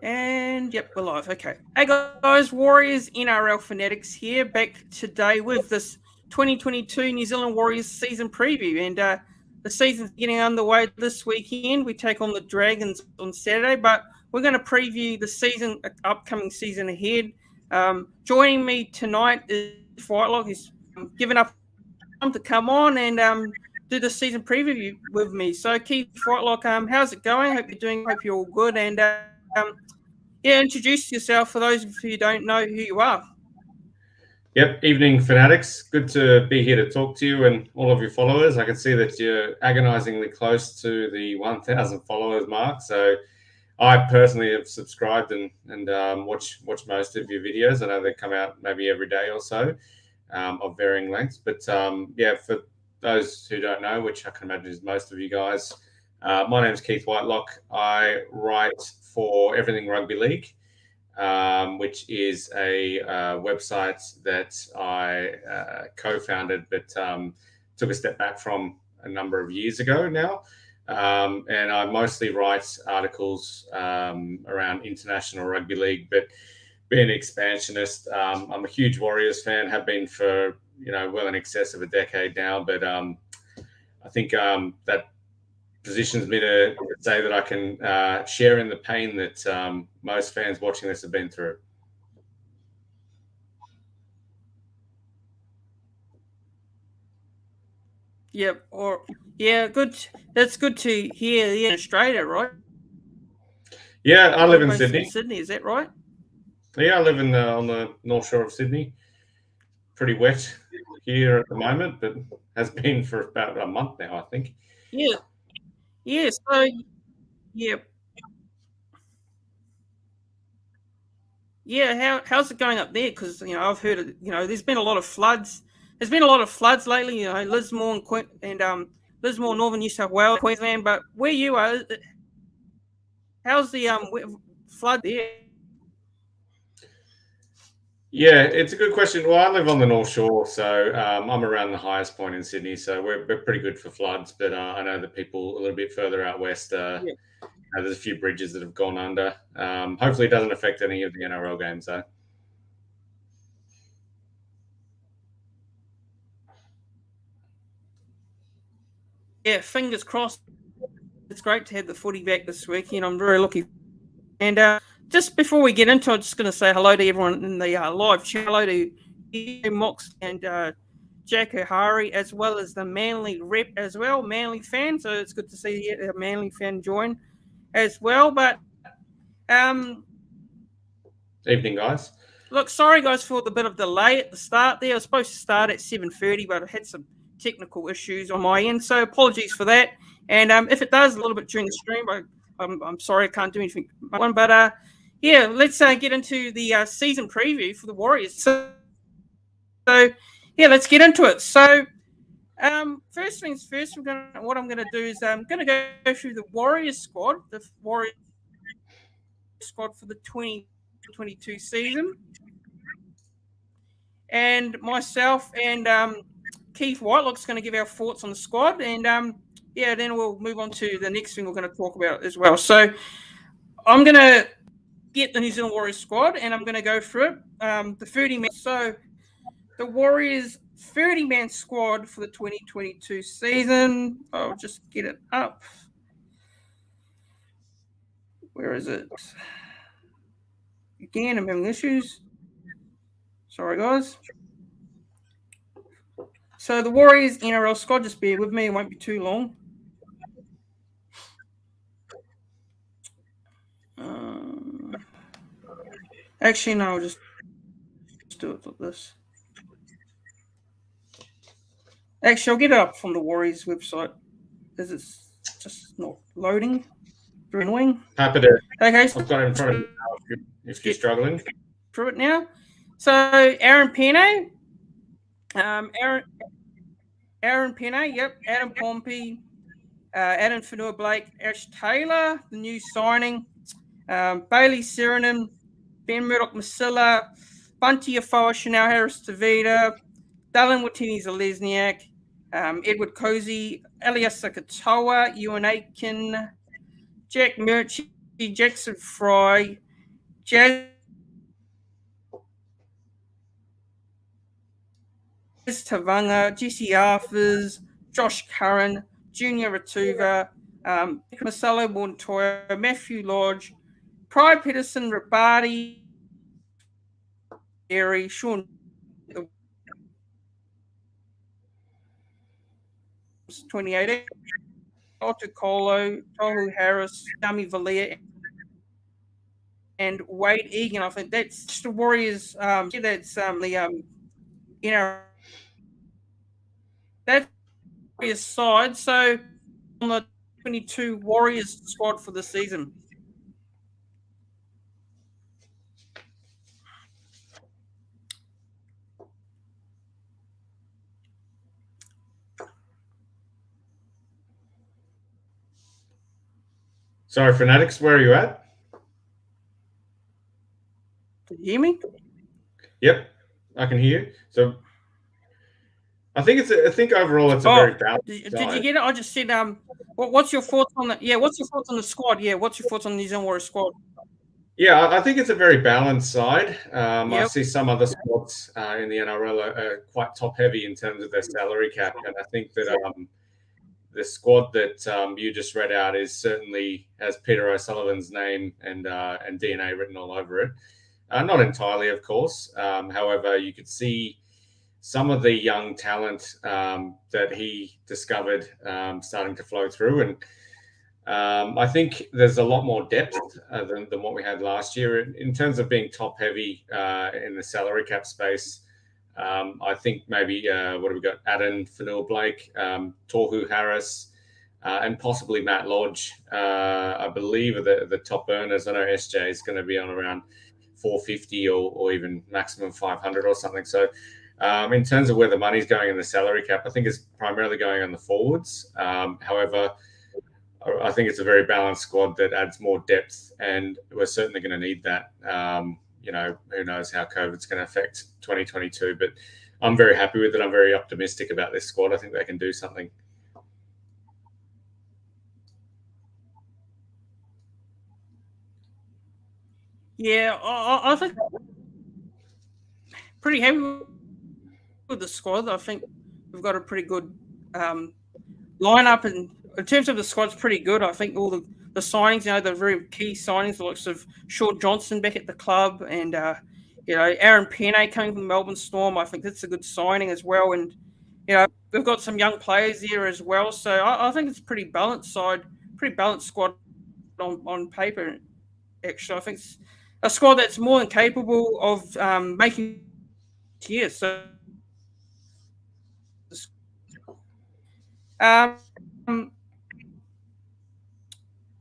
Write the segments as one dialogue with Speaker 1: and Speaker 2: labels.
Speaker 1: And yep, we're live. Okay. Hey guys, Warriors NRL Fanatics here, back today with this 2022 New Zealand Warriors season preview. And the season's getting underway this weekend. We take on the Dragons on Saturday, but we're going to preview the season, upcoming season ahead. Joining me tonight is Whitelock. He's given up to come on and do the season preview with me. So Keith Whitelock, how's it going? Hope you're all good. And yeah, introduce yourself for those of you who don't know who you are.
Speaker 2: Yep, evening fanatics. Good to be here to talk to you and all of your followers. I can see that you're agonizingly close to the 1,000 followers mark. So I personally have subscribed and watch most of your videos. I know they come out maybe every day or so of varying lengths. But yeah, for those who don't know, which I can imagine is most of you guys, my name is Keith Whitelock. I write for Everything Rugby League, which is a website that I co-founded, but took a step back from a number of years ago now. And I mostly write articles around international rugby league, but being an expansionist, I'm a huge Warriors fan, have been for well in excess of a decade now. But I think that positions me to say that I can share in the pain that most fans watching this have been through.
Speaker 1: Yep. Good. That's good to hear. Yeah, in Australia, right?
Speaker 2: Yeah, I live in Sydney.
Speaker 1: Sydney, is that right?
Speaker 2: Yeah, I live on the North Shore of Sydney. Pretty wet here at the moment, but has been for about a month now, I think.
Speaker 1: Yeah. Yeah. So, yeah. Yeah. How's it going up there? Because I've heard there's been a lot of floods. There's been a lot of floods lately. Lismore and Lismore, Northern New South Wales, Queensland. But where you are, how's the flood there?
Speaker 2: Yeah, it's a good question. Well, I live on the North Shore, so I'm around the highest point in Sydney, so we're pretty good for floods. But I know that people a little bit further out west, there's a few bridges that have gone under. Hopefully, it doesn't affect any of the NRL games, though.
Speaker 1: Yeah, fingers crossed. It's great to have the footy back this weekend. I'm very lucky. And just before we get into it, I'm just going to say hello to everyone in the live chat. Hello to Mox and Jack O'Hari, as well as the Manly rep as well, Manly fan. So it's good to see a Manly fan join as well. But
Speaker 2: evening, guys.
Speaker 1: Look, sorry guys for the bit of delay at the start there. I was supposed to start at 7:30, but I had some technical issues on my end, so apologies for that. And if it does a little bit during the stream, I'm sorry I can't do anything. But yeah, let's get into the season preview for the Warriors. So yeah, let's get into it. So first things first, what I'm going to do is I'm going to go through the Warriors squad, the Warriors squad for the 2022 season, and myself and Keith Whitelock's going to give our thoughts on the squad, and yeah, then we'll move on to the next thing we're going to talk about as well. So I'm going to get the New Zealand Warriors squad, and I'm going to go through it. The 30-man. So the Warriors 30-man squad for the 2022 season. I'll just get it up. Where is it? Again, I'm having issues. Sorry, guys. So the Warriors NRL squad, just bear with me, it won't be too long. Actually, no, I'll just do it like this. Actually, I'll get it up from the Warriors website, as it's just not loading. Very annoying.
Speaker 2: Happy to.
Speaker 1: Okay, so
Speaker 2: I've got it in front of you if you're struggling.
Speaker 1: Through it now. So Aaron Pene, Aaron Pene, yep, Adam Pompey, Adam Fanua-Blake, Ash Taylor, the new signing, Bailey Serenin, Ben Murdoch-Masila, Bunty Afoa, Chanel Harris-Tavita, Dylan Watini-Zalesniak, Edward Cozy, Elias Sakatoa, Ewan Aiken, Jack Murchie, Jackson Fry, Jazz Tavanga, Jesse Arthurs, Josh Curran, Junior Ratuva, Marcelo Montoya, Matthew Lodge, Pride Peterson, Rabati, Gary, Sean 2018, Otto Colo, Tohu Harris, Dami Valia, and Wade Egan. I think that's the Warriors. That's the that's Warriors side. So on the 22 Warriors squad for the season.
Speaker 2: Sorry, Fanatics, where are you at?
Speaker 1: Can you hear me?
Speaker 2: Yep, I can hear you. So I think overall it's a very balanced.
Speaker 1: Did you get it? I just said, what's your thoughts on that? Yeah, what's your thoughts on the squad? Yeah, what's your thoughts on the New Zealand Warriors squad?
Speaker 2: Yeah, I think it's a very balanced side. I
Speaker 1: Yep.
Speaker 2: see some other squads in the NRL are quite top heavy in terms of their salary cap, and I think that the squad that you just read out is certainly has Peter O'Sullivan's name and DNA written all over it. Not entirely, of course. However, you could see some of the young talent that he discovered starting to flow through. And I think there's a lot more depth than what we had last year in terms of being top heavy in the salary cap space. I think maybe what have we got? Adam Fanua-Blake, Tohu Harris, and possibly Matt Lodge. I believe are the top earners. I know SJ is going to be on around 450 or even maximum 500 or something. So in terms of where the money's going in the salary cap, I think it's primarily going on the forwards. However, I think it's a very balanced squad that adds more depth, and we're certainly going to need that. Who knows how COVID's going to affect 2022, but I'm very happy with it. I'm very optimistic about this squad. I think they can do something.
Speaker 1: Yeah, I think pretty happy with the squad. I think we've got a pretty good lineup, and in terms of the squad's pretty good. I think all the signings, the very key signings, the likes of Shaun Johnson back at the club, and Aaron Penne coming from the Melbourne Storm. I think that's a good signing as well, and we've got some young players there as well. So I think it's a pretty balanced side, pretty balanced squad on paper. Actually, I think it's a squad that's more than capable of making years. So,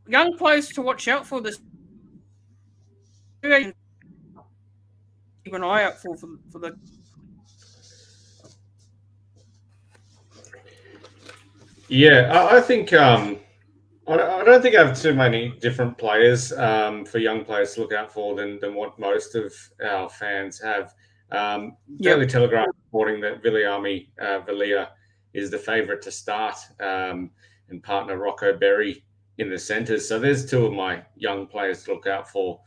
Speaker 1: young players to watch out for this. Keep an eye out for the.
Speaker 2: Yeah, I think I don't think I have too many different players for young players to look out for than what most of our fans have. Daily Telegraph reporting that Viliami Valia is the favourite to start and partner Rocco Berry in the centres. So there's two of my young players to look out for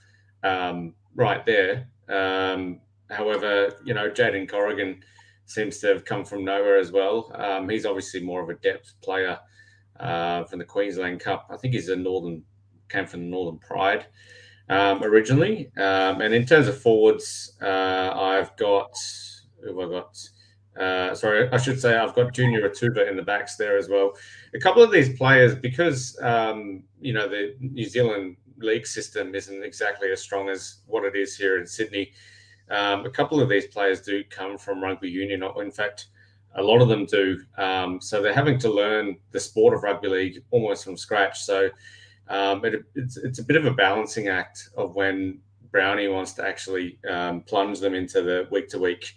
Speaker 2: right there. However, Jaden Corrigan seems to have come from nowhere as well. He's obviously more of a depth player from the Queensland Cup. I think he's came from the Northern Pride originally. And in terms of forwards, I've got I should say I've got Junior Ratuva in the backs there as well. A couple of these players, because the New Zealand league system isn't exactly as strong as what it is here in Sydney. A couple of these players do come from rugby union. In fact, a lot of them do. So they're having to learn the sport of rugby league almost from scratch. So it's a bit of a balancing act of when Brownie wants to actually plunge them into the week-to-week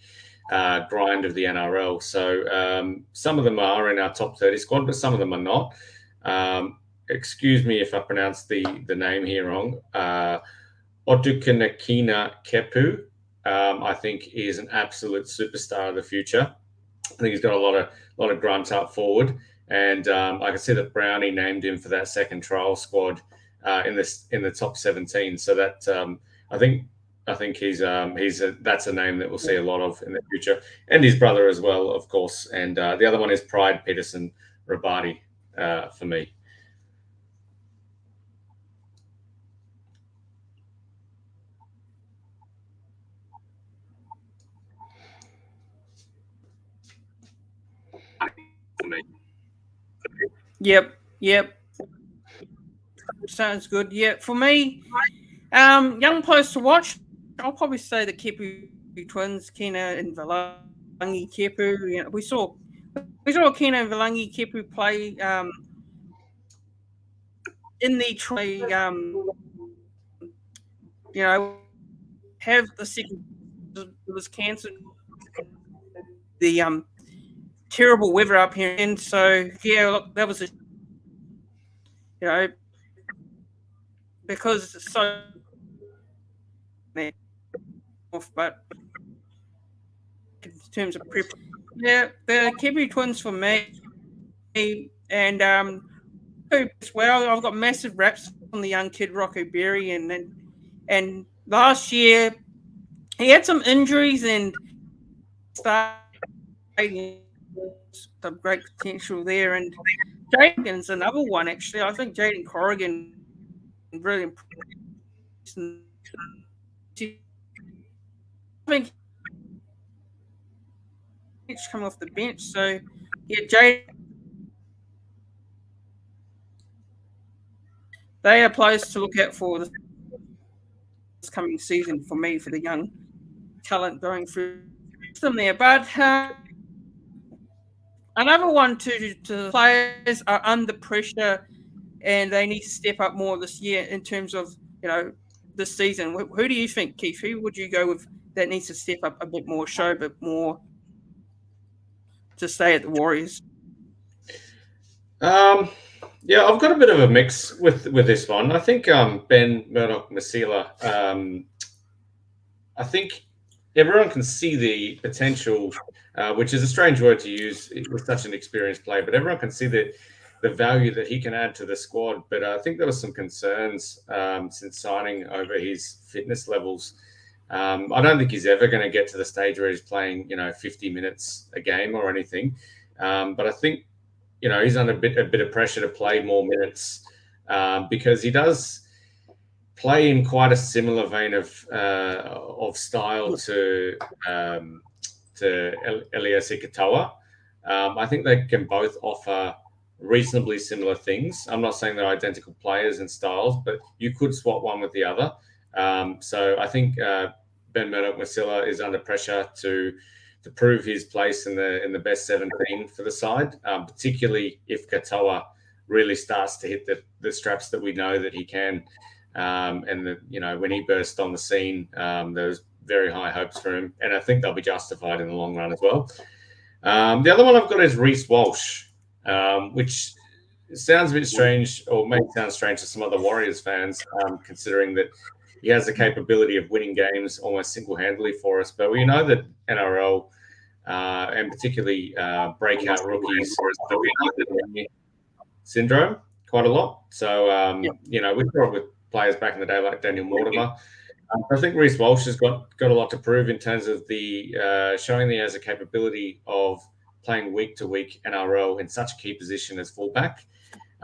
Speaker 2: grind of the NRL. So some of them are in our top 30 squad, but some of them are not. Excuse me if I pronounce the name here wrong. Otukanakina Kepu, I think, is an absolute superstar of the future. I think he's got a lot of grunt up forward, and I can see that Brownie named him for that second trial squad in the top 17. So that I think he's that's a name that we'll see a lot of in the future, and his brother as well, of course. And the other one is Pride Peterson Rabati for me.
Speaker 1: Yep. Sounds good. Yeah, for me, young players to watch. I'll probably say the Kepu twins, Kina and Valangi Kepu. You know, we saw Kina and Valangi Kepu play in the you know, have the second was cancelled. The terrible weather up here, and so yeah, look, that was because it's so off, but in terms of prep, yeah, the Kepu twins for me, and as well, I've got massive raps on the young kid Rocco Berry, and last year he had some injuries and started some great potential there. And Jaden's another one actually. I think Jaden Corrigan really impressed. I think he's come off the bench, so yeah, Jaden. They are players to look out for this coming season for me, for the young talent going through them there. But another one to players are under pressure and they need to step up more this year in terms of this season. Who do you think, Keith? Who would you go with that needs to step up a bit more, show a bit more to stay at the Warriors?
Speaker 2: Yeah, I've got a bit of a mix with this one. I think Ben Murdoch-Masila. I think everyone can see the potential, which is a strange word to use with such an experienced player, but everyone can see the value that he can add to the squad. But I think there were some concerns since signing over his fitness levels. I don't think he's ever going to get to the stage where he's playing, 50 minutes a game or anything. But I think, he's under a bit of pressure to play more minutes because he does play in quite a similar vein of style to Elias Ikatoa. I think they can both offer reasonably similar things. I'm not saying they're identical players and styles, but you could swap one with the other. So I think Ben Murdoch-Masila is under pressure to prove his place in the best 17 for the side, particularly if Katoa really starts to hit the straps that we know that he can. And when he burst on the scene, there's very high hopes for him, and I think they'll be justified in the long run as well. The other one I've got is Rhys Walsh, which sounds a bit strange, or may sound strange to some other Warriors fans, considering that he has the capability of winning games almost single-handedly for us. But we know that NRL and particularly breakout rookies syndrome quite a lot. So we saw it with players back in the day like Daniel Mortimer. I think Rhys Walsh has got a lot to prove in terms of the showing that he has a capability of playing week to week NRL in such a key position as fullback.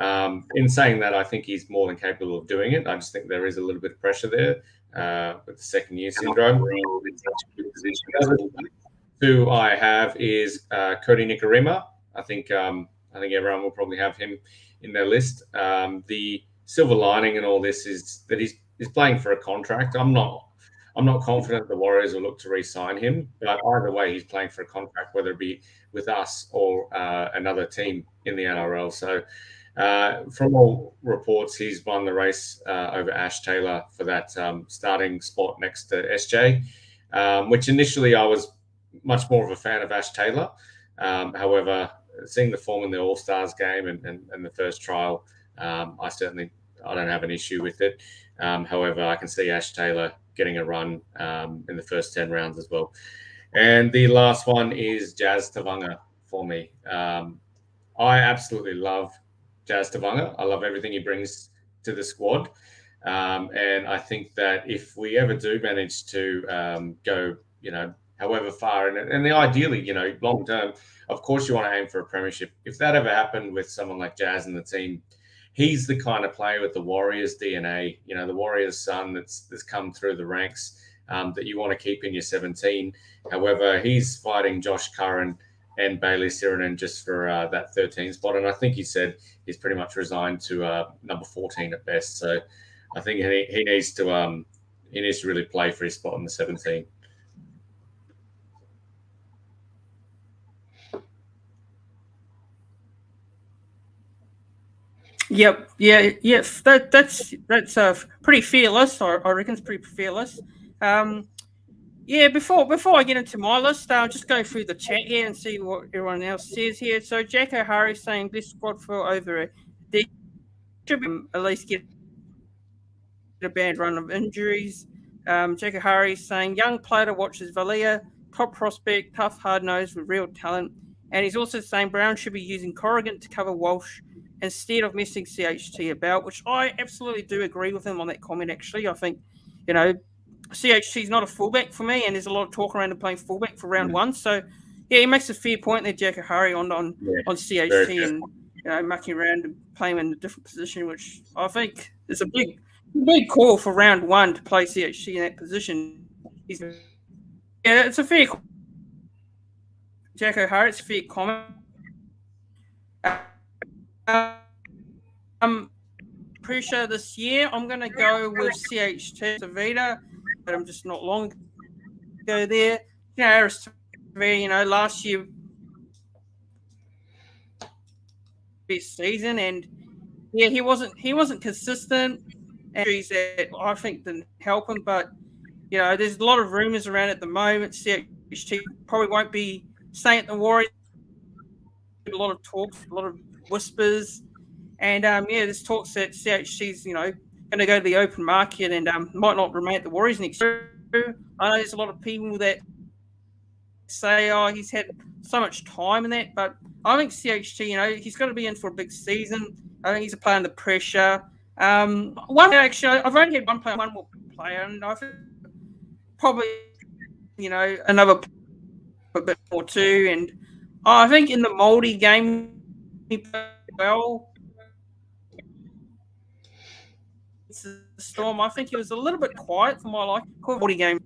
Speaker 2: In saying that, I think he's more than capable of doing it. I just think there is a little bit of pressure there with the second year syndrome. Who I have is Cody Nicarima. I think everyone will probably have him in their list. The silver lining in all this is that he's playing for a contract. I'm not confident the Warriors will look to re-sign him, but either way, he's playing for a contract, whether it be with us or another team in the NRL. So, from all reports, he's won the race over Ash Taylor for that starting spot next to SJ, which initially I was much more of a fan of Ash Taylor. However, seeing the form in the All-Stars game and the first trial, I don't have an issue with it. However, I can see Ash Taylor getting a run in the first 10 rounds as well. And the last one is Jazz Tavanga for me. I absolutely love Jazz Tavanga. I love everything he brings to the squad. And I think that if we ever do manage to go, however far, and ideally, long term, of course, you want to aim for a premiership. If that ever happened with someone like Jazz in the team, he's the kind of player with the Warriors DNA, the Warriors son that's come through the ranks that you want to keep in your 17. However, he's fighting Josh Curran and Bailey Sirenen just for that 13 spot. And I think he said he's pretty much resigned to number 14 at best. So I think he needs to really play for his spot in the 17.
Speaker 1: Yep. Yeah. Yes. That's pretty fearless. I reckon it's pretty fearless. Yeah. Before I get into my list, I'll just go through the chat here and see what everyone else says here. So Jack O'Hara saying this squad for over a decade should at least get a bad run of injuries. Jack O'Hara saying young player to watch is Valia, top prospect, tough, hard nosed with real talent. And he's also saying Brown should be using Corrigan to cover Walsh instead of missing CHT about, which I absolutely do agree with him on that comment, actually. I think, CHT's not a fullback for me, and there's a lot of talk around him playing fullback for round one. So, yeah, he makes a fair point there, Jack O'Hara, on CHT and, mucking around and playing in a different position, which I think is a big call for round one to play CHT in that position. It's a fair Jack O'Hara, it's a fair comment. Pressure this year, I'm going to go with CHT Tavita, but I'm just not long ago there. Harris Tavita, last year best season, and yeah, he wasn't consistent. Injuries that I think didn't help him, but there's a lot of rumors around at the moment. CHT probably won't be staying at the Warriors. A lot of talks, a lot of whispers. And there's talks that CHT's, going to go to the open market and might not remain at the Warriors next year. I know there's a lot of people that say, he's had so much time in that, but I think CHT, he's got to be in for a big season. I think he's a player under pressure. I've only had one more player, and I think probably, another a bit more too. And I think in the Mouldy game, he played well. The Storm, I think he was a little bit quiet for my liking. Mouldy game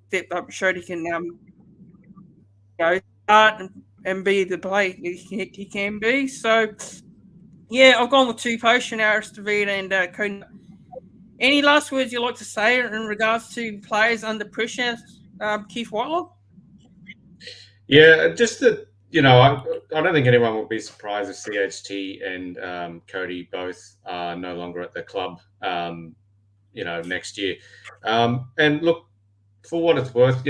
Speaker 1: stepped up, showed he can start and be the play he can be. So yeah, I've gone with two potion, Harris Tavita and Cody. Any last words you'd like to say in regards to players under pressure, Keith Whitelock?
Speaker 2: Yeah, just that, I don't think anyone will be surprised if CHT and Cody both are no longer at the club, next year. And look, for what it's worth,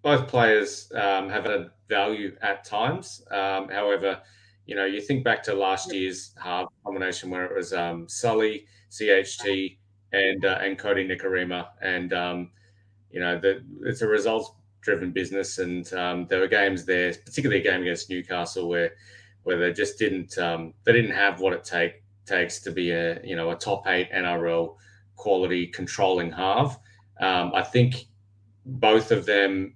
Speaker 2: both players have a value at times. However, you think back to last year's half combination where it was Sully, CHT, and Cody Nicarima, and it's a results-driven business, and there were games there, particularly a game against Newcastle, where they just didn't have what it takes to be a top 8 NRL quality controlling half. I think both of them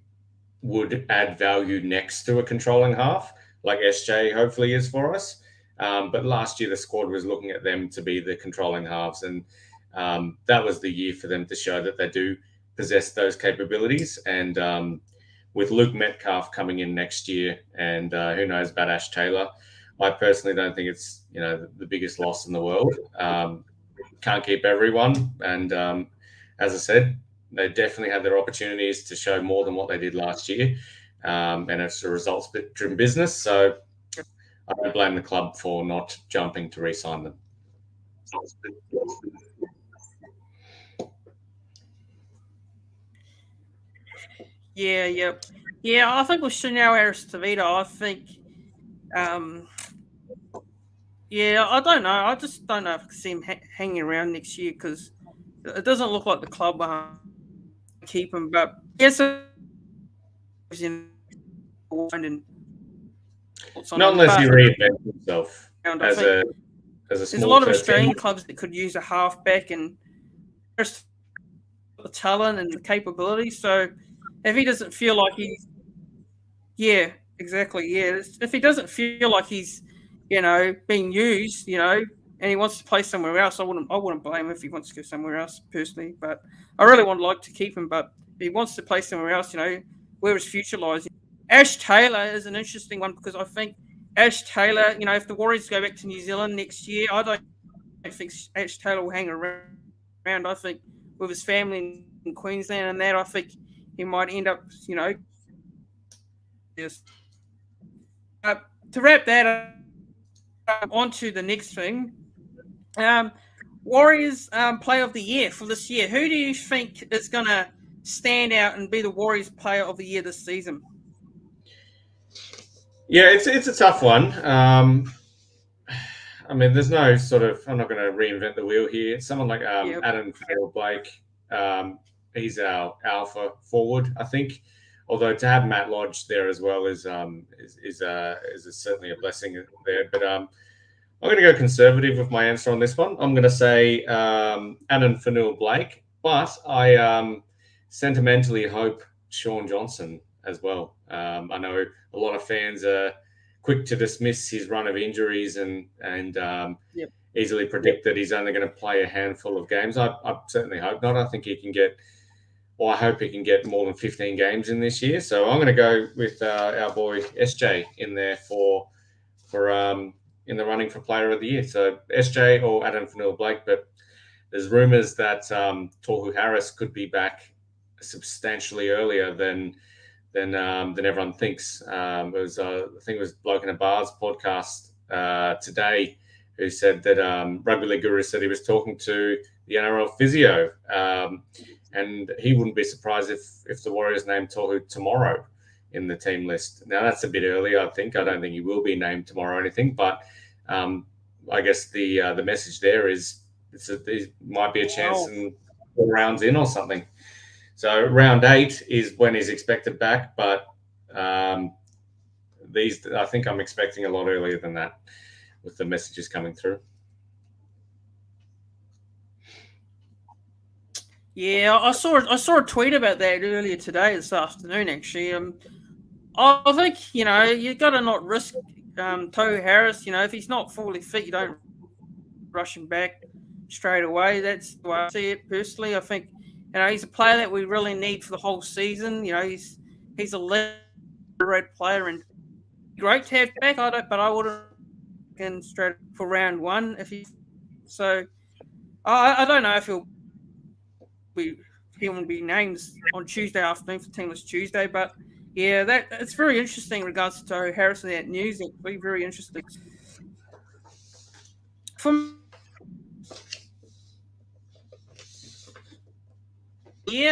Speaker 2: would add value next to a controlling half, like SJ hopefully is for us. But last year the squad was looking at them to be the controlling halves, and that was the year for them to show that they do possess those capabilities. And with Luke Metcalf coming in next year, and who knows about Ash Taylor, I personally don't think it's the biggest loss in the world. Can't keep everyone, and as I said, they definitely had their opportunities to show more than what they did last year, and it's a results-driven business. So I don't blame the club for not jumping to re-sign them.
Speaker 1: Yeah. I think with Chanel Harris Tavita, I think, I don't know. I just don't know if I can see him hanging around next year, because it doesn't look like the club keep him. But yes,
Speaker 2: not unless he reinvents himself as a as a
Speaker 1: There's a
Speaker 2: small
Speaker 1: lot of
Speaker 2: team.
Speaker 1: Australian clubs that could use a halfback and just the talent and the capability. So if he doesn't feel like he's, yeah, exactly, yeah. If he doesn't feel like he's, being used, and he wants to play somewhere else, I wouldn't blame him if he wants to go somewhere else personally. But I really would like to keep him. But if he wants to play somewhere else, where his future lies. Ash Taylor is an interesting one because I think Ash Taylor, if the Warriors go back to New Zealand next year, I don't think Ash Taylor will hang around. I think with his family in Queensland and that, I think he might end up, just to wrap that up, on to the next thing. Warriors Player of the Year for this year. Who do you think is going to stand out and be the Warriors Player of the Year this season?
Speaker 2: Yeah, it's a tough one. I mean, there's no sort of. I'm not going to reinvent the wheel here. It's someone like Adam Blake. He's our alpha forward, I think. Although to have Matt Lodge there as well is certainly a blessing there. But I'm going to go conservative with my answer on this one. I'm going to say Adam Blake, but I sentimentally hope Sean Johnson as well. I know a lot of fans are quick to dismiss his run of injuries and easily predict that he's only going to play a handful of games. I certainly hope not. I think he can get, I hope he can get more than 15 games in this year. So I'm going to go with our boy SJ in there for in the running for Player of the Year. So SJ or Adam Blake, but there's rumours that Tohu Harris could be back substantially earlier than everyone thinks. I think it was Bloke in a Bar's podcast today who said that Rugby League Guru said he was talking to the NRL physio, and he wouldn't be surprised if the Warriors named Tohu tomorrow in the team list. Now that's a bit early, I think. I don't think he will be named tomorrow or anything, but I guess the message there is there might be a chance in 4 rounds in or something. So round 8 is when he's expected back, but I think I'm expecting a lot earlier than that with the messages coming through.
Speaker 1: Yeah, I saw a tweet about that earlier today, this afternoon, actually. I think, you got to not risk Tohu Harris. If he's not fully fit, you don't rush him back straight away. That's the way I see it personally. I think, he's a player that we really need for the whole season. He's a red player and great to have back. But I wouldn't get straight for round 1 if he. So I don't know if he will be named on Tuesday afternoon for Teamless Tuesday. But yeah, it's very interesting in regards to Harris and that news. It'll be very interesting.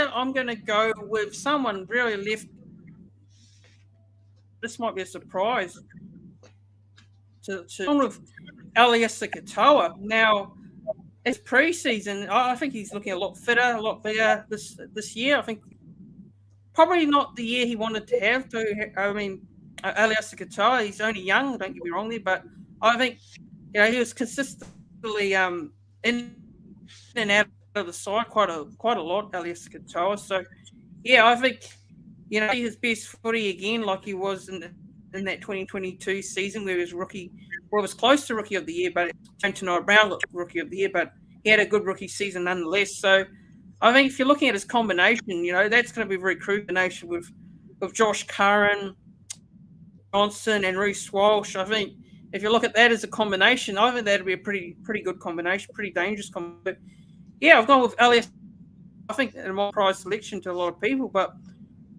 Speaker 1: I'm going to go with someone really left. This might be a surprise to with Elias Katoa. Now, it's preseason. I think he's looking a lot fitter, a lot bigger this year. I think probably not the year he wanted to have. Elias Katoa, he's only young. Don't get me wrong there, but I think he was consistently in and out of the side quite a lot, Elias Katoa. So I think his best footy again, like he was in that 2022 season where he was rookie. Well, it was close to Rookie of the Year, but it came to Noah Brown Rookie of the Year, but he had a good rookie season nonetheless. So I think if you're looking at his combination, that's going to be a very crucial combination with Josh Curran, Johnson, and Rhys Walsh. I think if you look at that as a combination, I think that'd be a pretty good combination, pretty dangerous combination. But I've gone with Elias. I think a more prized selection to a lot of people, but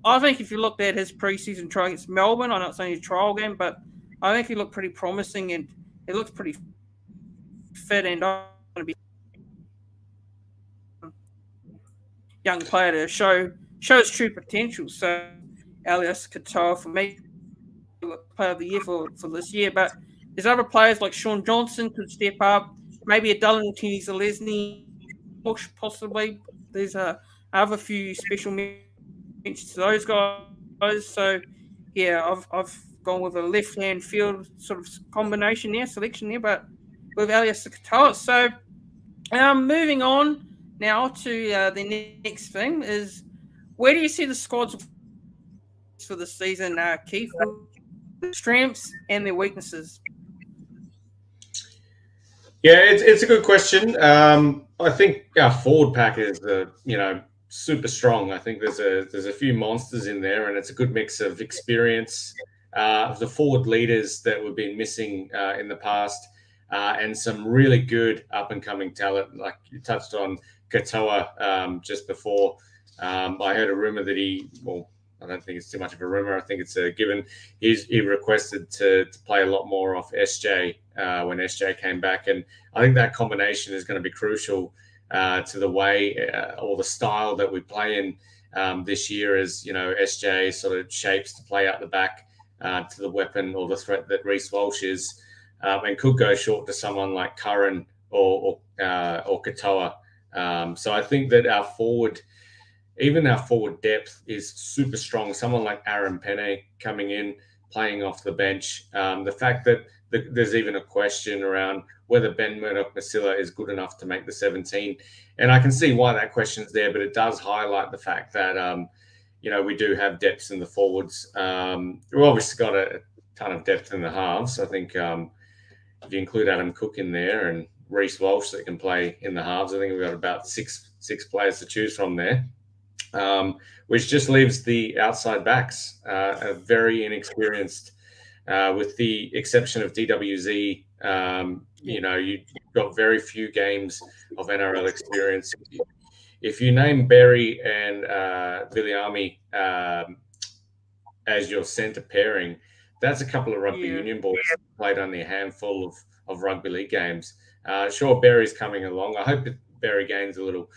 Speaker 1: I think if you looked at his preseason trial against Melbourne, I know it's only a trial game, but I think he looked pretty promising and he looks pretty fit and going to be a young player to show his true potential. So Elias Katoa for me, player of the year for this year. But there's other players like Sean Johnson could step up, maybe a Dylan Tini-Zalesny, possibly. There's other few special mentions to those guys. So I've gone with a left-hand field sort of combination there, selection there, but with Elias Katoa. So moving on now to the next thing is, where do you see the squads for the season, Keith? Strengths and their weaknesses.
Speaker 2: Yeah, it's a good question. I think our forward pack is super strong. I think there's a few monsters in there, and it's a good mix of experience, the forward leaders that we've been missing in the past, and some really good up and coming talent. Like you touched on Katoa just before. I heard a rumor that I don't think it's too much of a rumor. I think it's a given. He requested to play a lot more off SJ when SJ came back, and I think that combination is going to be crucial to the way or the style that we play in this year. As SJ sort of shapes to play out the back to the weapon or the threat that Rhys Walsh is, and could go short to someone like Curran or Katoa. So I think that our forward depth is super strong. Someone like Aaron Penne coming in, playing off the bench. The fact that there's even a question around whether Ben Murdoch-Masila is good enough to make the 17. And I can see why that question's there, but it does highlight the fact that, we do have depths in the forwards. We've obviously got a ton of depth in the halves. I think if you include Adam Cook in there and Rhys Walsh that can play in the halves, I think we've got about six players to choose from there. Which just leaves the outside backs very inexperienced, with the exception of DWZ. You've got very few games of NRL experience. If you name Berry and Viliami as your centre pairing, that's a couple of rugby union boys played only a handful of rugby league games. Sure, Berry's coming along. I hope that Berry gains a little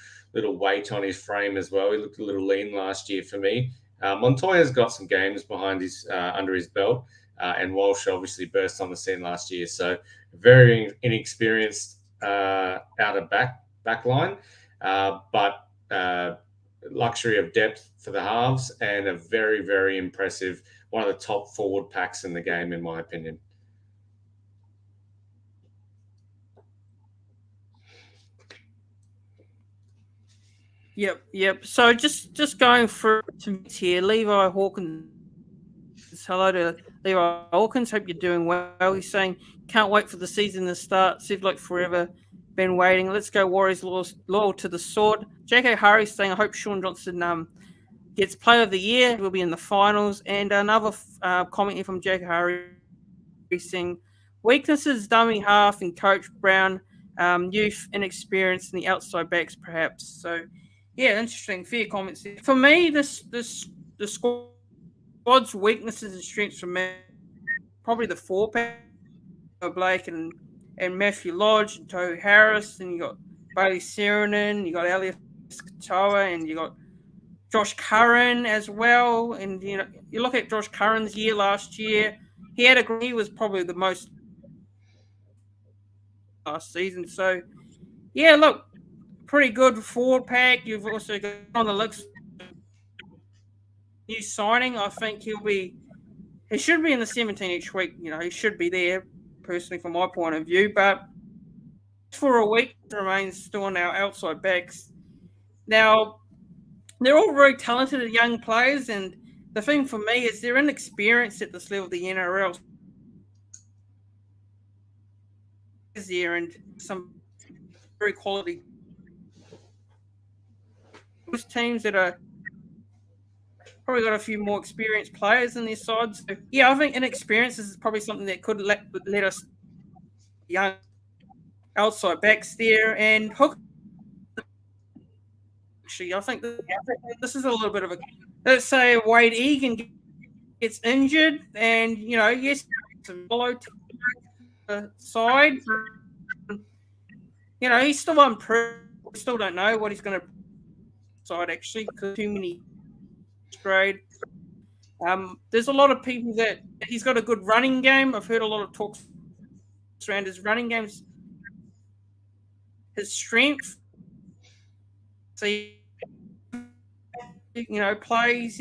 Speaker 2: weight on his frame as well. He looked a little lean last year for me. Montoya's got some games behind his under his belt, and Walsh obviously burst on the scene last year. So very inexperienced out of back line, but luxury of depth for the halves, and a very, very impressive, one of the top forward packs in the game, in my opinion.
Speaker 1: Yep. So just going through to here, Levi Hawkins. Hello to Levi Hawkins. Hope you're doing well. He's saying, can't wait for the season to start. Seems like forever. Been waiting. Let's go Warriors, loyal to the sword. J.K. Harry's saying, I hope Sean Johnson gets Player of the Year. We'll be in the finals. And another comment here from J.K. Harry saying, weaknesses, dummy half and Coach Brown, youth, inexperience, and the outside backs perhaps. So, yeah, interesting. Fair comments there. For me, the squad's weaknesses and strengths for me, probably the four-pack, Blake and Matthew Lodge and Tohu Harris, and you got Bailey Seranen, you got Elias Katoa, and you got Josh Curran as well. And you look at Josh Curran's year last year, he was probably the most last season. So yeah, look, pretty good forward pack. You've also got on the looks new signing. I think he should be in the 17 each week. He should be there, personally, from my point of view. But for a week, remains still on our outside backs. Now, they're all very talented young players, and the thing for me is they're inexperienced at this level of the NRL. There and some very quality teams that are probably got a few more experienced players in their side. So, yeah, I think inexperience is probably something that could let us young outside backs there. And Hook, actually, I think this is a little bit of let's say Wade Egan gets injured, and yes, follow the side. He's still unproven. We still don't know what he's going to side actually, because too many grade. There's a lot of people that he's got a good running game. I've heard a lot of talks around his running games, his strength. So plays.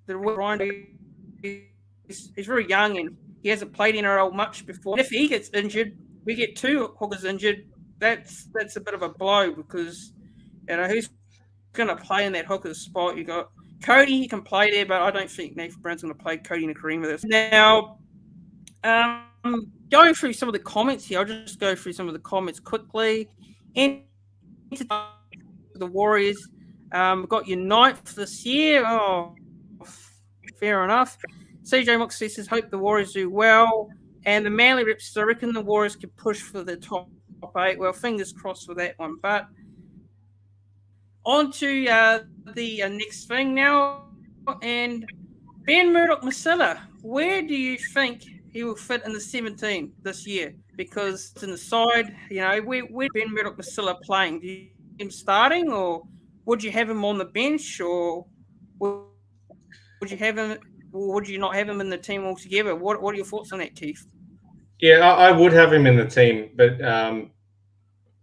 Speaker 1: The grind. He's very young, and He hasn't played NRL much before. If he gets injured, we get 2 hookers injured. That's a bit of a blow because who's going to play in that hooker spot? You got Cody, he can play there, but I don't think Nathan Brown's going to play Cody Nicarima this. Now, going through some of the comments here, I'll just go through some of the comments quickly. And the Warriors got your 9th this year. Oh, fair enough. CJ Moxley says, hope the Warriors do well. And the Manly reps, I reckon the Warriors could push for the top 8. Well, fingers crossed for that one. But on to the next thing now. And Ben Murdoch-Masila, where do you think he will fit in the 17 this year? Because it's in the side, where Ben Murdoch-Masila playing? Do you have him starting, or would you have him on the bench, or would you have him, or would you not have him in the team altogether? What are your thoughts on that, Keith?
Speaker 2: Yeah, I would have him in the team, but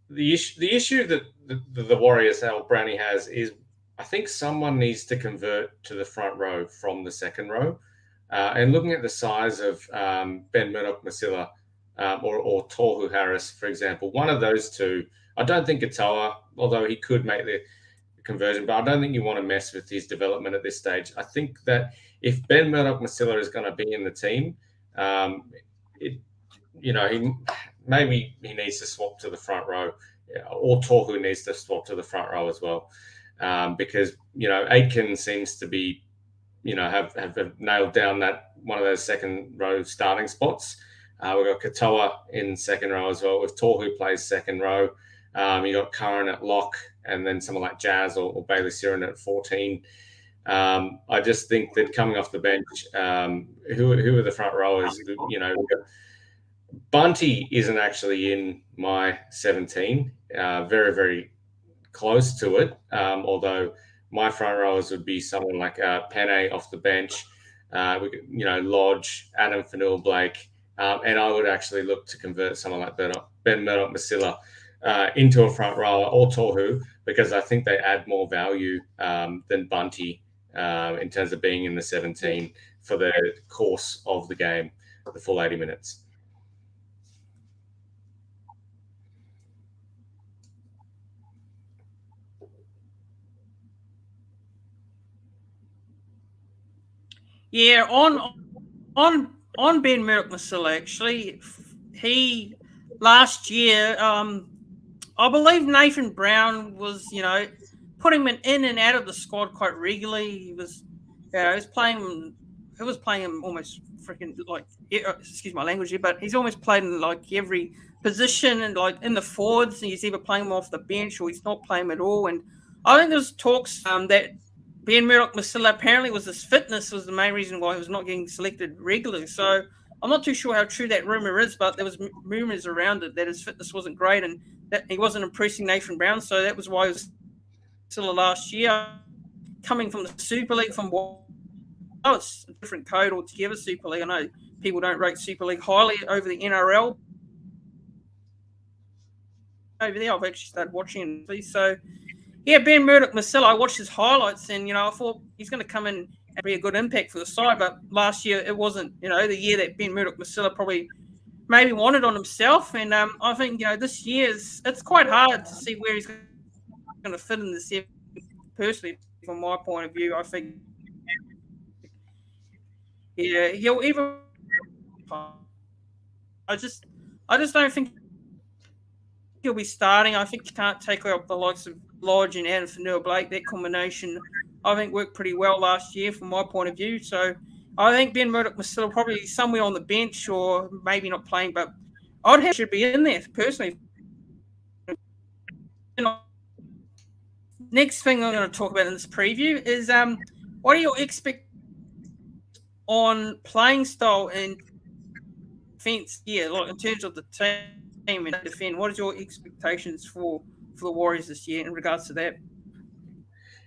Speaker 2: the issue that the Warriors, Al Brownie has, is I think someone needs to convert to the front row from the second row. And looking at the size of Ben Murdoch-Masila or Tohu Harris, for example, one of those two, I don't think Katoa, although he could make the conversion, but I don't think you want to mess with his development at this stage. I think that if Ben Murdoch-Masila is going to be in the team, maybe he needs to swap to the front row, or Tohu needs to swap to the front row as well, because Aitken seems to be have nailed down that one of those second row starting spots. We've got Katoa in second row as well. If Tohu plays second row, you got Curran at lock, and then someone like Jazz or Bailey Siren at 14. I just think that coming off the bench, who are the front rowers? Bunty isn't actually in my 17. Very, very close to it. Although my front rowers would be someone like Penne off the bench, Lodge, Adam Fanua-Blake, and I would actually look to convert someone like Ben Murdoch-Masila into a front rower or Tohu, because I think they add more value than Bunty in terms of being in the 17 for the course of the game, the full 80 minutes.
Speaker 1: Yeah, on Ben Murdoch-Masila, actually, he last year, I believe Nathan Brown was, putting him in and out of the squad quite regularly. He was playing him almost freaking like, excuse my language here, but he's almost played in like every position, and like in the forwards, and he's either playing him off the bench or he's not playing him at all. And I think there's talks that Ben Murdoch-Masila apparently his fitness was the main reason why he was not getting selected regularly. So I'm not too sure how true that rumor is, but there was rumors around it that his fitness wasn't great and that he wasn't impressing Nathan Brown. So that was why he was still last year, coming from the Super League it's a different code altogether. Super League. I know people don't rate Super League highly over the NRL. Over there, I've actually started watching it. So. Yeah, Ben Murdoch-Masila, I watched his highlights, and I thought he's going to come in and be a good impact for the side. But last year it wasn't, the year that Ben Murdoch-Masila probably maybe wanted on himself. And I think this year it's quite hard to see where he's going to fit in the 7. Personally, from my point of view, I think he'll either. I just don't think he'll be starting. I think you can't take out the likes of Lodge and Adam Fanua-Blake. That combination, I think, worked pretty well last year from my point of view. So I think Ben Murdoch-Masila probably somewhere on the bench or maybe not playing, but I'd have should be in there personally. Next thing I'm going to talk about in this preview is what are your expectations on playing style and defense here, like in terms of the team and defend? What is your expectations for the Warriors this year in regards to that?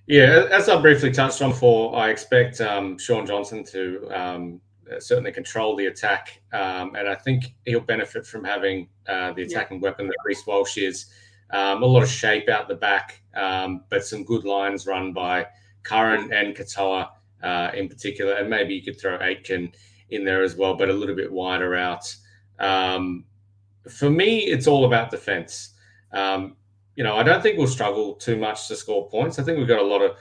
Speaker 2: Yeah, as I briefly touched on before, I expect Sean Johnson to certainly control the attack, and I think he'll benefit from having the attacking weapon that Rhys Walsh is. A lot of shape out the back, but some good lines run by Curran and Katoa in particular, and maybe you could throw Aitken in there as well, but a little bit wider out. For me, it's all about defense. I don't think we'll struggle too much to score points. I think we've got a lot of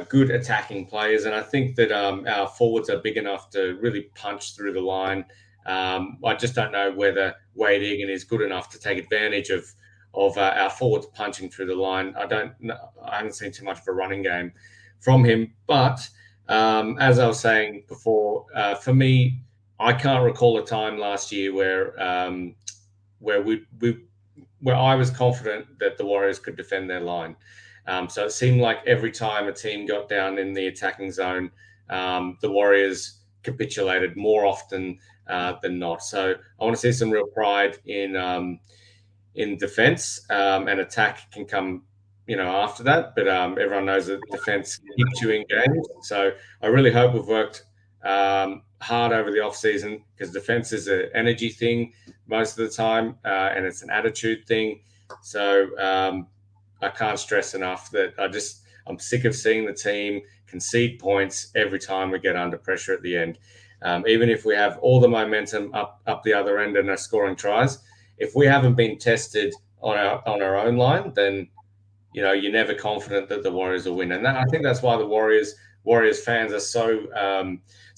Speaker 2: good attacking players, and I think that our forwards are big enough to really punch through the line. I just don't know whether Wade Egan is good enough to take advantage of our forwards punching through the line. I haven't seen too much of a running game from him, but as I was saying before, for me, I can't recall a time last year where I was confident that the Warriors could defend their line. So it seemed like every time a team got down in the attacking zone, the Warriors capitulated more often than not. So I want to see some real pride in defense, and attack can come, after that. But everyone knows that defense keeps you in games. So I really hope we've worked hard over the off season, because defense is an energy thing most of the time, and it's an attitude thing. So I can't stress enough that I'm sick of seeing the team concede points every time we get under pressure at the end. Even if we have all the momentum up the other end and are scoring tries, if we haven't been tested on our own line, then you're never confident that the Warriors will win. And I think that's why the Warriors fans are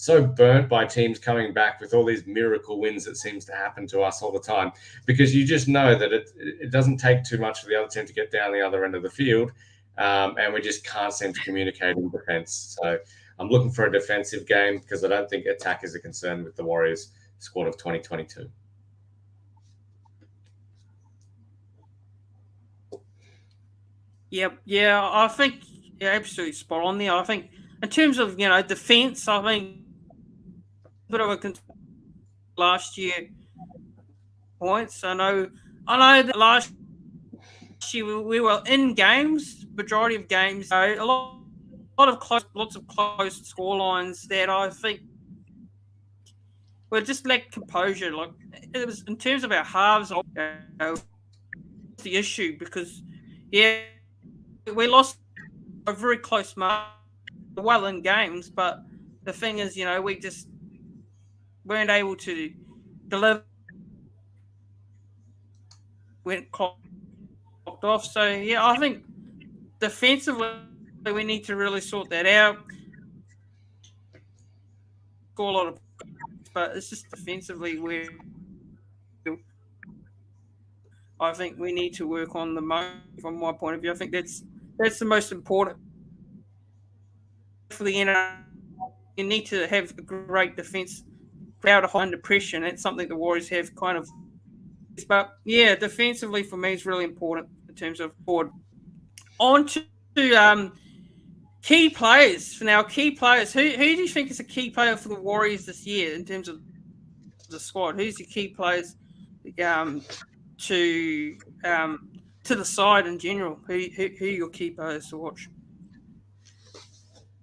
Speaker 2: so burnt by teams coming back with all these miracle wins that seems to happen to us all the time, because you just know that it doesn't take too much for the other team to get down the other end of the field, and we just can't seem to communicate in defense. So I'm looking for a defensive game, because I don't think attack is a concern with the Warriors squad of 2022.
Speaker 1: Yep. Yeah, I think you're absolutely spot on there. I think in terms of defense, I think a bit of a last year points. I know that last year we were in games, majority of games, lots of close score lines that I think were just lacked composure. Like, it was in terms of our halves, the issue, because we lost a very close mark, well in games, but the thing is, we just weren't able to deliver. Went clocked off. So I think defensively we need to really sort that out. Score a lot of, but it's just defensively where I think we need to work on the most. From my point of view, I think that's the most important for the NFL. You need to have a great defense, crowd under pressure. That's something the Warriors have kind of. But defensively for me is really important in terms of forward. On to key players. For now, key players. Who do you think is a key player for the Warriors this year in terms of the squad? Who's the key players to the side in general? Who are your key players to watch?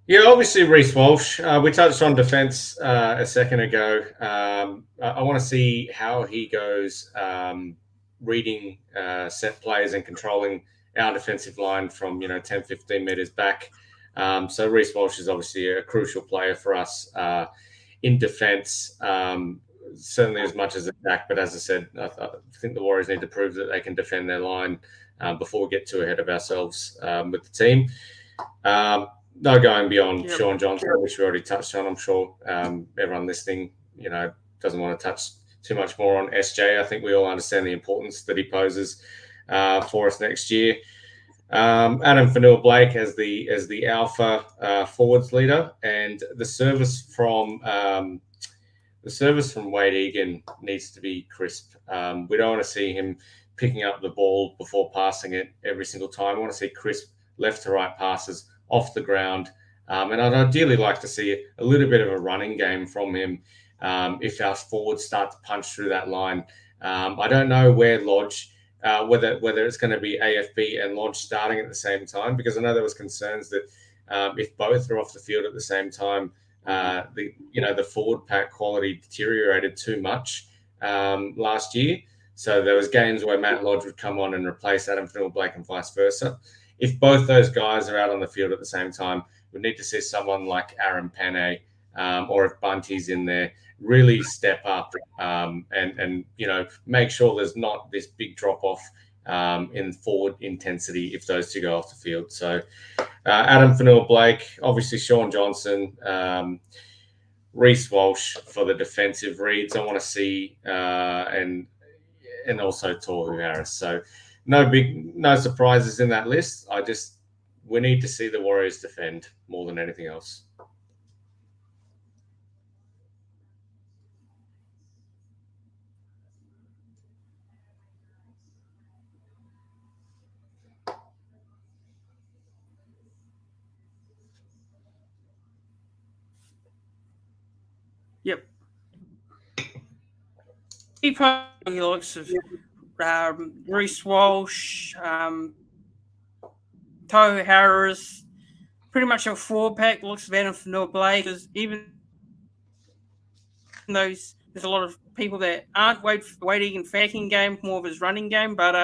Speaker 2: Yeah, obviously Rhys Walsh. We touched on defense a second ago. I want to see how he goes reading set plays and controlling our defensive line from 10, 15 meters back. So Rhys Walsh is obviously a crucial player for us in defense, certainly as much as attack. But as I said, I think the Warriors need to prove that they can defend their line before we get too ahead of ourselves with the team. No going beyond Sean Johnson, which we already touched on. I'm sure everyone listening, doesn't want to touch too much more on SJ. I think we all understand the importance that he poses for us next year. Adam Fanua-Blake as the alpha forwards leader, and the service from Wade Egan needs to be crisp. We don't want to see him picking up the ball before passing it every single time. I want to see crisp left to right passes off the ground. And I'd ideally like to see a little bit of a running game from him if our forwards start to punch through that line. I don't know where Lodge, whether it's going to be AFB and Lodge starting at the same time, because I know there was concerns that if both are off the field at the same time, the forward pack quality deteriorated too much last year. So there was games where Matt Lodge would come on and replace Adam Fanua-Blake and vice versa. If both those guys are out on the field at the same time, we need to see someone like Aaron Pane or if Bunty's in there, really step up and make sure there's not this big drop off in forward intensity if those two go off the field. So Adam Fanua-Blake, obviously Sean Johnson, Rhys Walsh for the defensive reads I want to see, and also Tohu Harris. So no surprises in that list. We need to see the Warriors defend more than anything else.
Speaker 1: Yep. He probably looks of Rhys Walsh, Tohu Harris, pretty much a 4-pack. Looks of Adam Fanua-Blake, because even though there's a lot of people that aren't waiting and facking game, more of his running game, but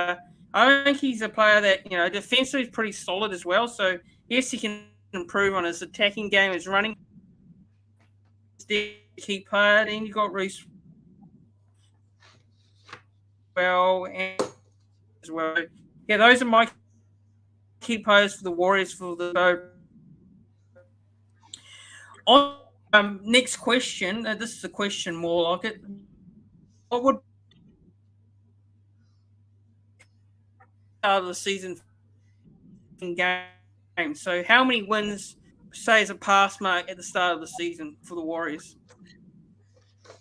Speaker 1: I think he's a player that, defensively is pretty solid as well. So yes, he can improve on his attacking game, his running. Key player. Then you got Rhys and as well. Yeah, those are my key players for the Warriors for the. On next question. This is a question more like it. What would start of the season game? So how many wins say as a pass mark at the start of the season for the Warriors?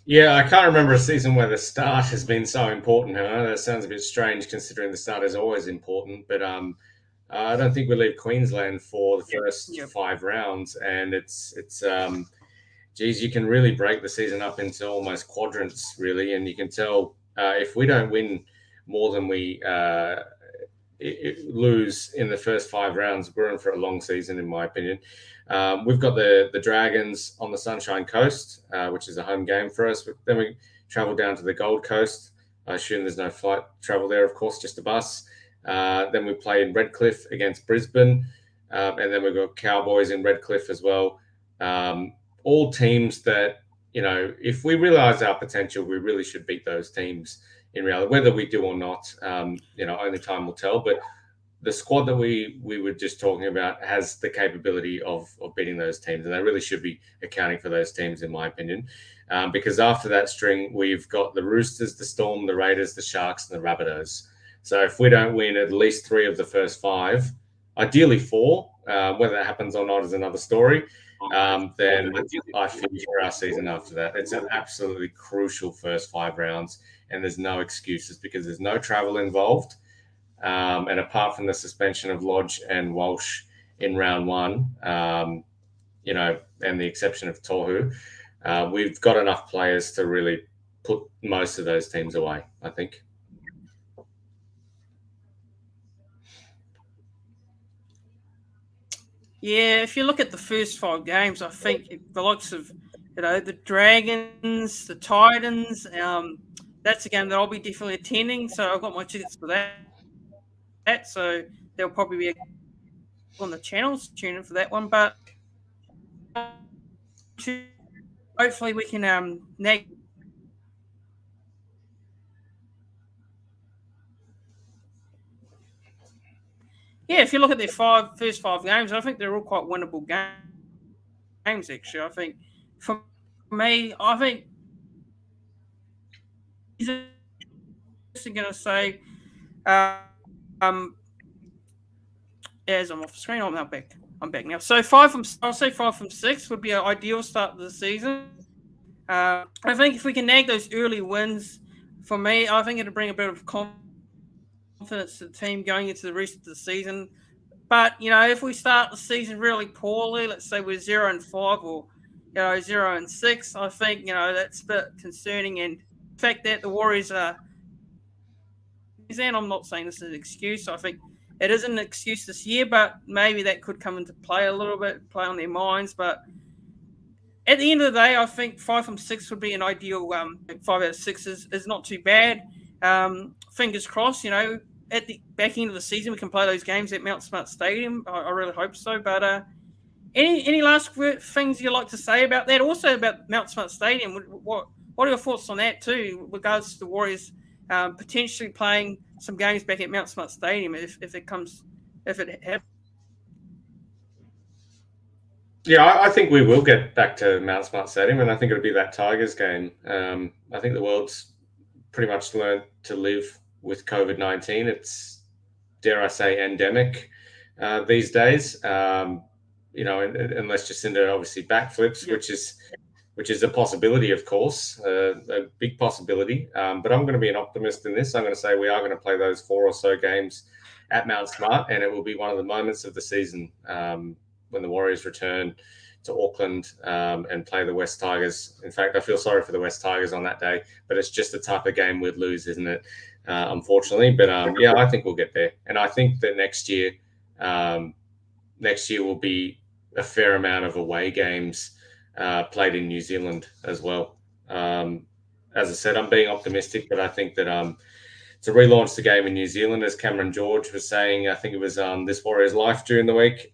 Speaker 2: Yeah, I can't remember a season where the start has been so important. I know that sounds a bit strange considering the start is always important, but I don't think we leave Queensland for the first 5 rounds, and it's you can really break the season up into almost quadrants, really, and you can tell if we don't win more than we lose in the first 5 rounds, we're in for a long season, in my opinion. We've got the Dragons on the Sunshine Coast, which is a home game for us. But then we travel down to the Gold Coast. I assume there's no flight travel there, of course, just a bus. Then we play in Redcliffe against Brisbane. And then we've got Cowboys in Redcliffe as well. All teams that, if we realise our potential, we really should beat those teams in reality. Whether we do or not, only time will tell. But the squad that we were just talking about has the capability of beating those teams, and they really should be accounting for those teams, in my opinion. Because after that string, we've got the Roosters, the Storm, the Raiders, the Sharks, and the Rabbitohs. So if we don't win at least 3 of the first 5, ideally 4, whether that happens or not is another story, then I finish our season after that. It's an absolutely crucial first 5 rounds, and there's no excuses because there's no travel involved. And apart from the suspension of Lodge and Walsh in round 1, and the exception of Tohu, we've got enough players to really put most of those teams away, I think.
Speaker 1: Yeah, if you look at the first 5 games, I think the likes of, the Dragons, the Titans, that's a game that I'll be definitely attending. So I've got my tickets for that. So there'll probably be on the channels, tune in for that one. But hopefully we can nag. Yeah, if you look at their first 5 games, I think they're all quite winnable games. Actually, I think for me, I think he's going to say, as I'm off the screen, I'm back. I'm back now. So I'll say 5 from 6 would be an ideal start to the season. I think if we can nag those early wins, for me, I think it'll bring a bit of confidence to the team going into the rest of the season. But, if we start the season really poorly, let's say we're 0-5 or, 0-6, I think, that's a bit concerning. And the fact that the Warriors are, and I'm not saying this is an excuse, I think it isn't an excuse this year, but maybe that could come into play a little bit, play on their minds. But at the end of the day, I think 5 from 6 would be an ideal. 5 out of 6 is not too bad. Fingers crossed, at the back end of the season, we can play those games at Mount Smart Stadium. I really hope so. But Any last things you'd like to say about that? Also about Mount Smart Stadium. What are your thoughts on that too, with regards to the Warriors potentially playing some games back at Mount Smart Stadium if it happens?
Speaker 2: Yeah, I think we will get back to Mount Smart Stadium, and I think it'll be that Tigers game. I think the world's pretty much learned to live with COVID-19. It's, dare I say, endemic these days. Unless Jacinda obviously backflips,
Speaker 1: Yep.
Speaker 2: which is a possibility, of course, a big possibility. But I'm going to be an optimist in this. I'm going to say we are going to play those 4 or so games at Mount Smart, and it will be one of the moments of the season when the Warriors return to Auckland and play the West Tigers. In fact, I feel sorry for the West Tigers on that day, but it's just the type of game we'd lose, isn't it? Unfortunately. But yeah, I think we'll get there. And I think that next year will be a fair amount of away games played in New Zealand as well. As I said, I'm being optimistic, but I think that to relaunch the game in New Zealand, as Cameron George was saying, I think it was This Warrior's Life during the week,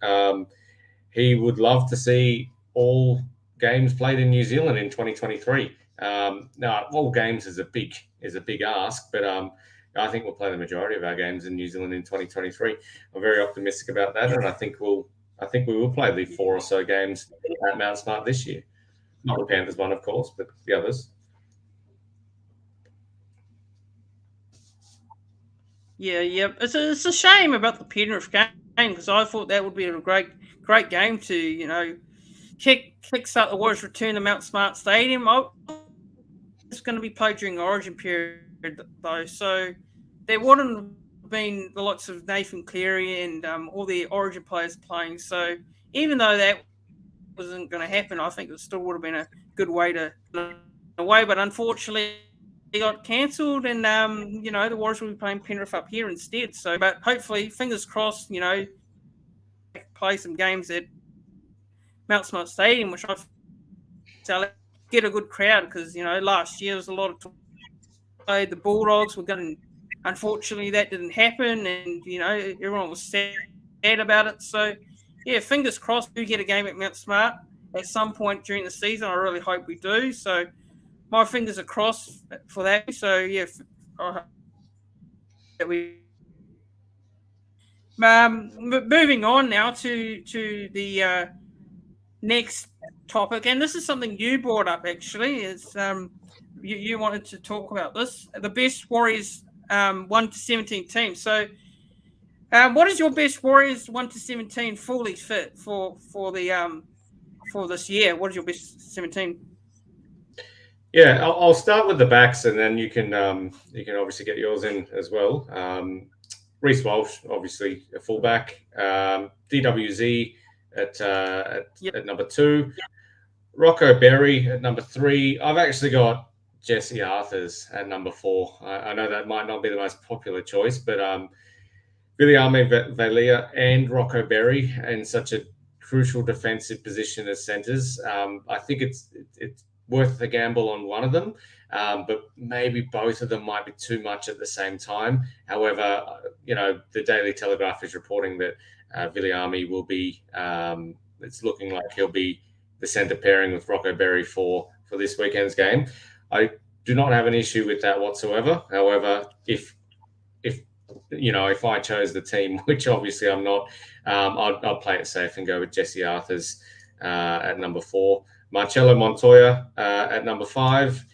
Speaker 2: he would love to see all games played in New Zealand in 2023. Now, all games is a big ask, but I think we'll play the majority of our games in New Zealand in 2023. I'm very optimistic about that, and I think we will play the 4 or so games at Mount Smart this year. Not the Panthers one, of course, but the others.
Speaker 1: Yeah. It's a shame about the Penrith game because I thought that would be a great game to kickstart the Warriors' return to Mount Smart Stadium. It's going to be played during the Origin period though, so there wouldn't have been the lots of Nathan Cleary and all the Origin players playing. So even though that wasn't going to happen, I think it still would have been a good way to away. But unfortunately, it got cancelled, and the Warriors will be playing Penrith up here instead. So, but hopefully, fingers crossed, play some games at Mount Smart Stadium, which I get a good crowd because last year there was a lot of the Bulldogs were going. Unfortunately, that didn't happen, and everyone was sad about it. So, yeah, fingers crossed we get a game at Mount Smart at some point during the season. I really hope we do. So, my fingers are crossed for that. So, yeah, moving on now to the next topic, and this is something you brought up actually. Is you wanted to talk about this, the best Warriors 1 to 17 teams. So, what is your best Warriors 1 to 17 fully fit for this year? What is your best 17?
Speaker 2: Yeah, I'll start with the backs, and then you can obviously get yours in as well. Rhys Walsh, obviously a fullback. DWZ at number 2. Yep. Rocco Berry at number 3. I've actually got Jesse Arthurs at number 4. I know that might not be the most popular choice, but Viliame Vailea and Rocco Berry in such a crucial defensive position as centres. I think it's worth the gamble on one of them, but maybe both of them might be too much at the same time. However, the Daily Telegraph is reporting that Viliame will be. It's looking like he'll be the centre pairing with Rocco Berry for this weekend's game. I do not have an issue with that whatsoever. However, if I chose the team, which obviously I'm not, I'll play it safe and go with Jesse Arthurs at number 4. Marcelo Montoya at number 5.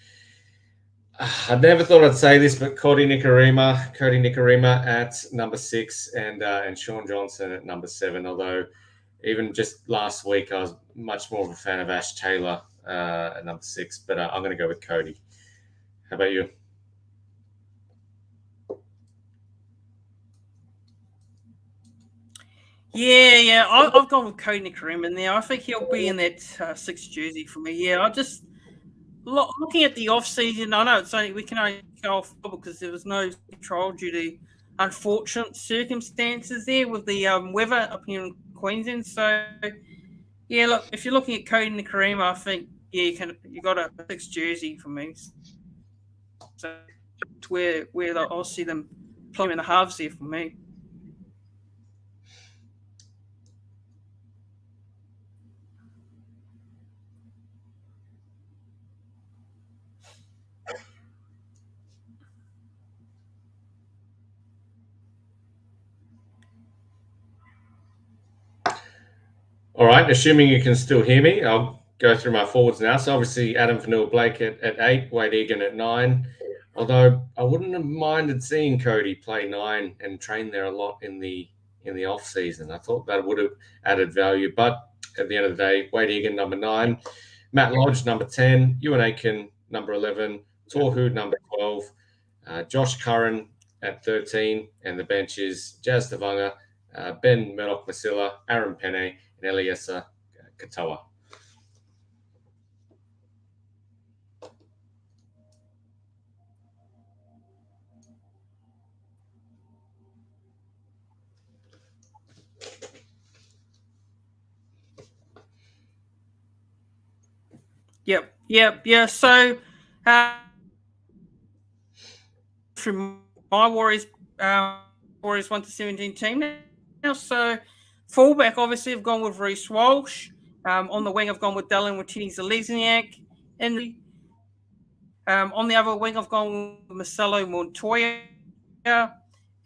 Speaker 2: I never thought I'd say this, but Cody Nicarima at number 6, and Sean Johnson at number 7. Although even just last week, I was much more of a fan of Ash Taylor at number 6. But I'm going to go with Cody. How about you?
Speaker 1: Yeah. I've gone with Cody Nicarima in there. I think he'll be in that 6th jersey for me. Yeah, I just looking at the off season. I know we can only go off because there was no control due to unfortunate circumstances there with the weather up here in Queensland. So yeah, look, if you're looking at Cody Nicarima, I think you got a 6th jersey for me. So it's where I'll see them playing in the halves there for me.
Speaker 2: All right, assuming you can still hear me, I'll go through my forwards now. So obviously Adam Vanille-Blake at 8, Wade Egan at 9. Although I wouldn't have minded seeing Cody play 9 and train there a lot in the off season. I thought that would have added value. But at the end of the day, Wade Egan number 9, Matt Lodge number 10, Ewan Aiken number 11, Torhu number 12, Josh Curran at 13, and the bench is Jazz Tavanga, Ben Murdoch-Masila, Aaron Penne, and Eliesa Katoa.
Speaker 1: Yeah. So, from my Warriors 1 to 17 team now. So, fullback, obviously, I've gone with Rhys Walsh. On the wing, I've gone with Dylan Watini-Zelezniak. On the other wing, I've gone with Marcelo Montoya.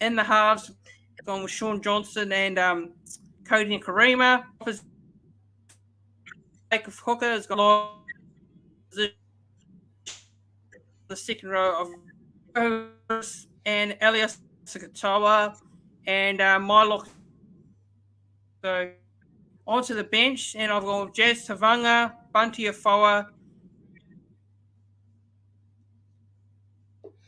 Speaker 1: In the halves, I've gone with Sean Johnson and Cody Nicarima. Of hooker has got a lot of the second row of and Elias Sakatawa and Mylock. So onto the bench, and I've gone with Jazz Tavanga, Bunty Afoa,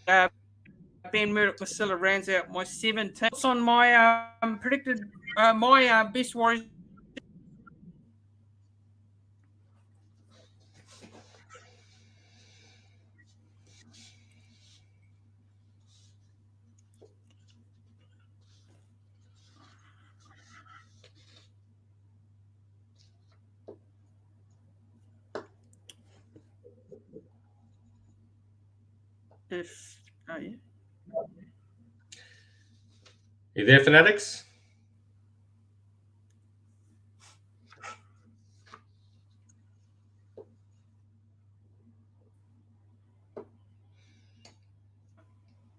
Speaker 1: Ben Murdoch-Masila rounds out my 17. What's on my predicted my best Warriors? Yeah.
Speaker 2: You there, Fanatics?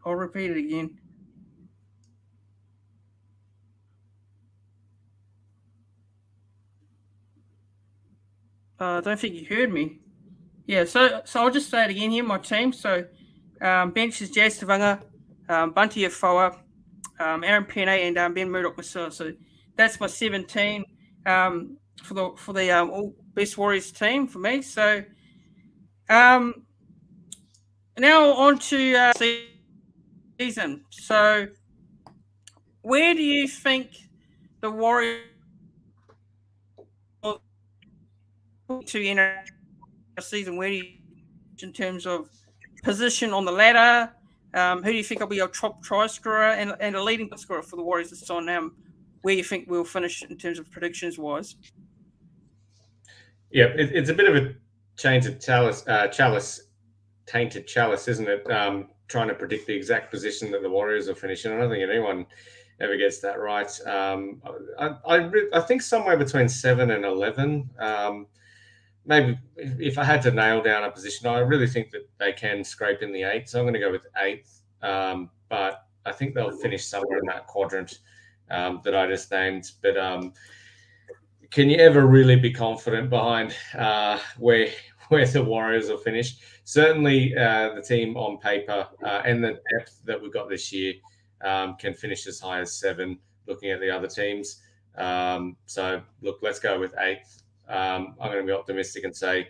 Speaker 1: I'll repeat it again. I don't think you heard me. Yeah, so I'll just say it again here. My team. So bench is Jazz Tavanga, Bunty Afoa, Aaron Penne, and Ben Murdoch-Masila. So that's my 17 for the all best Warriors team for me. So now on to season. So where do you think the Warriors to enter the season? Where do you, in terms of position on the ladder? Who do you think will be our top try scorer and a leading scorer for the Warriors this on? Where you think we'll finish in terms of predictions wise?
Speaker 2: Yeah, it's a bit of a change of tainted chalice, isn't it? Trying to predict the exact position that the Warriors will finish in. I don't think anyone ever gets that right. I think somewhere between 7 and 11. Maybe if I had to nail down a position, I really think that they can scrape in the 8. So I'm going to go with 8th. But I think they'll finish somewhere in that quadrant that I just named. But can you ever really be confident behind where the Warriors will finish? Certainly, the team on paper and the depth that we've got this year can finish as high as 7. Looking at the other teams, so look, let's go with 8th. I'm going to be optimistic and say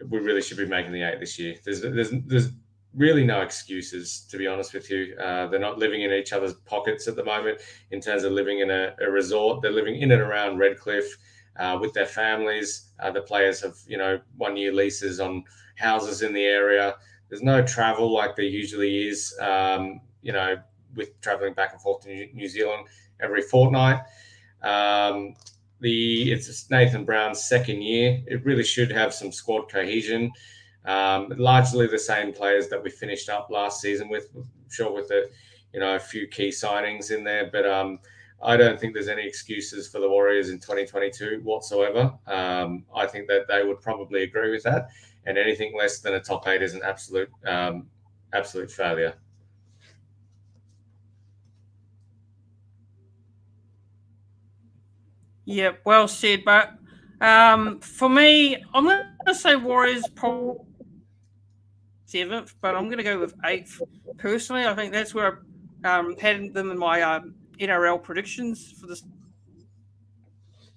Speaker 2: we really should be making the 8 this year. There's really no excuses, to be honest with you. They're not living in each other's pockets at the moment in terms of living in a resort. They're living in and around Redcliffe with their families. The players have 1-year leases on houses in the area. There's no travel like there usually is, with traveling back and forth to New Zealand every fortnight. It's Nathan Brown's second year. It really should have some squad cohesion. Largely the same players that we finished up last season with, sure, with a few key signings in there. But I don't think there's any excuses for the Warriors in 2022 whatsoever. I think that they would probably agree with that. And anything less than a top 8 is an absolute failure.
Speaker 1: Yeah, well said. But for me, I'm going to say Warriors probably 7th, but I'm going to go with 8th. Personally, I think that's where I had them in my NRL predictions for the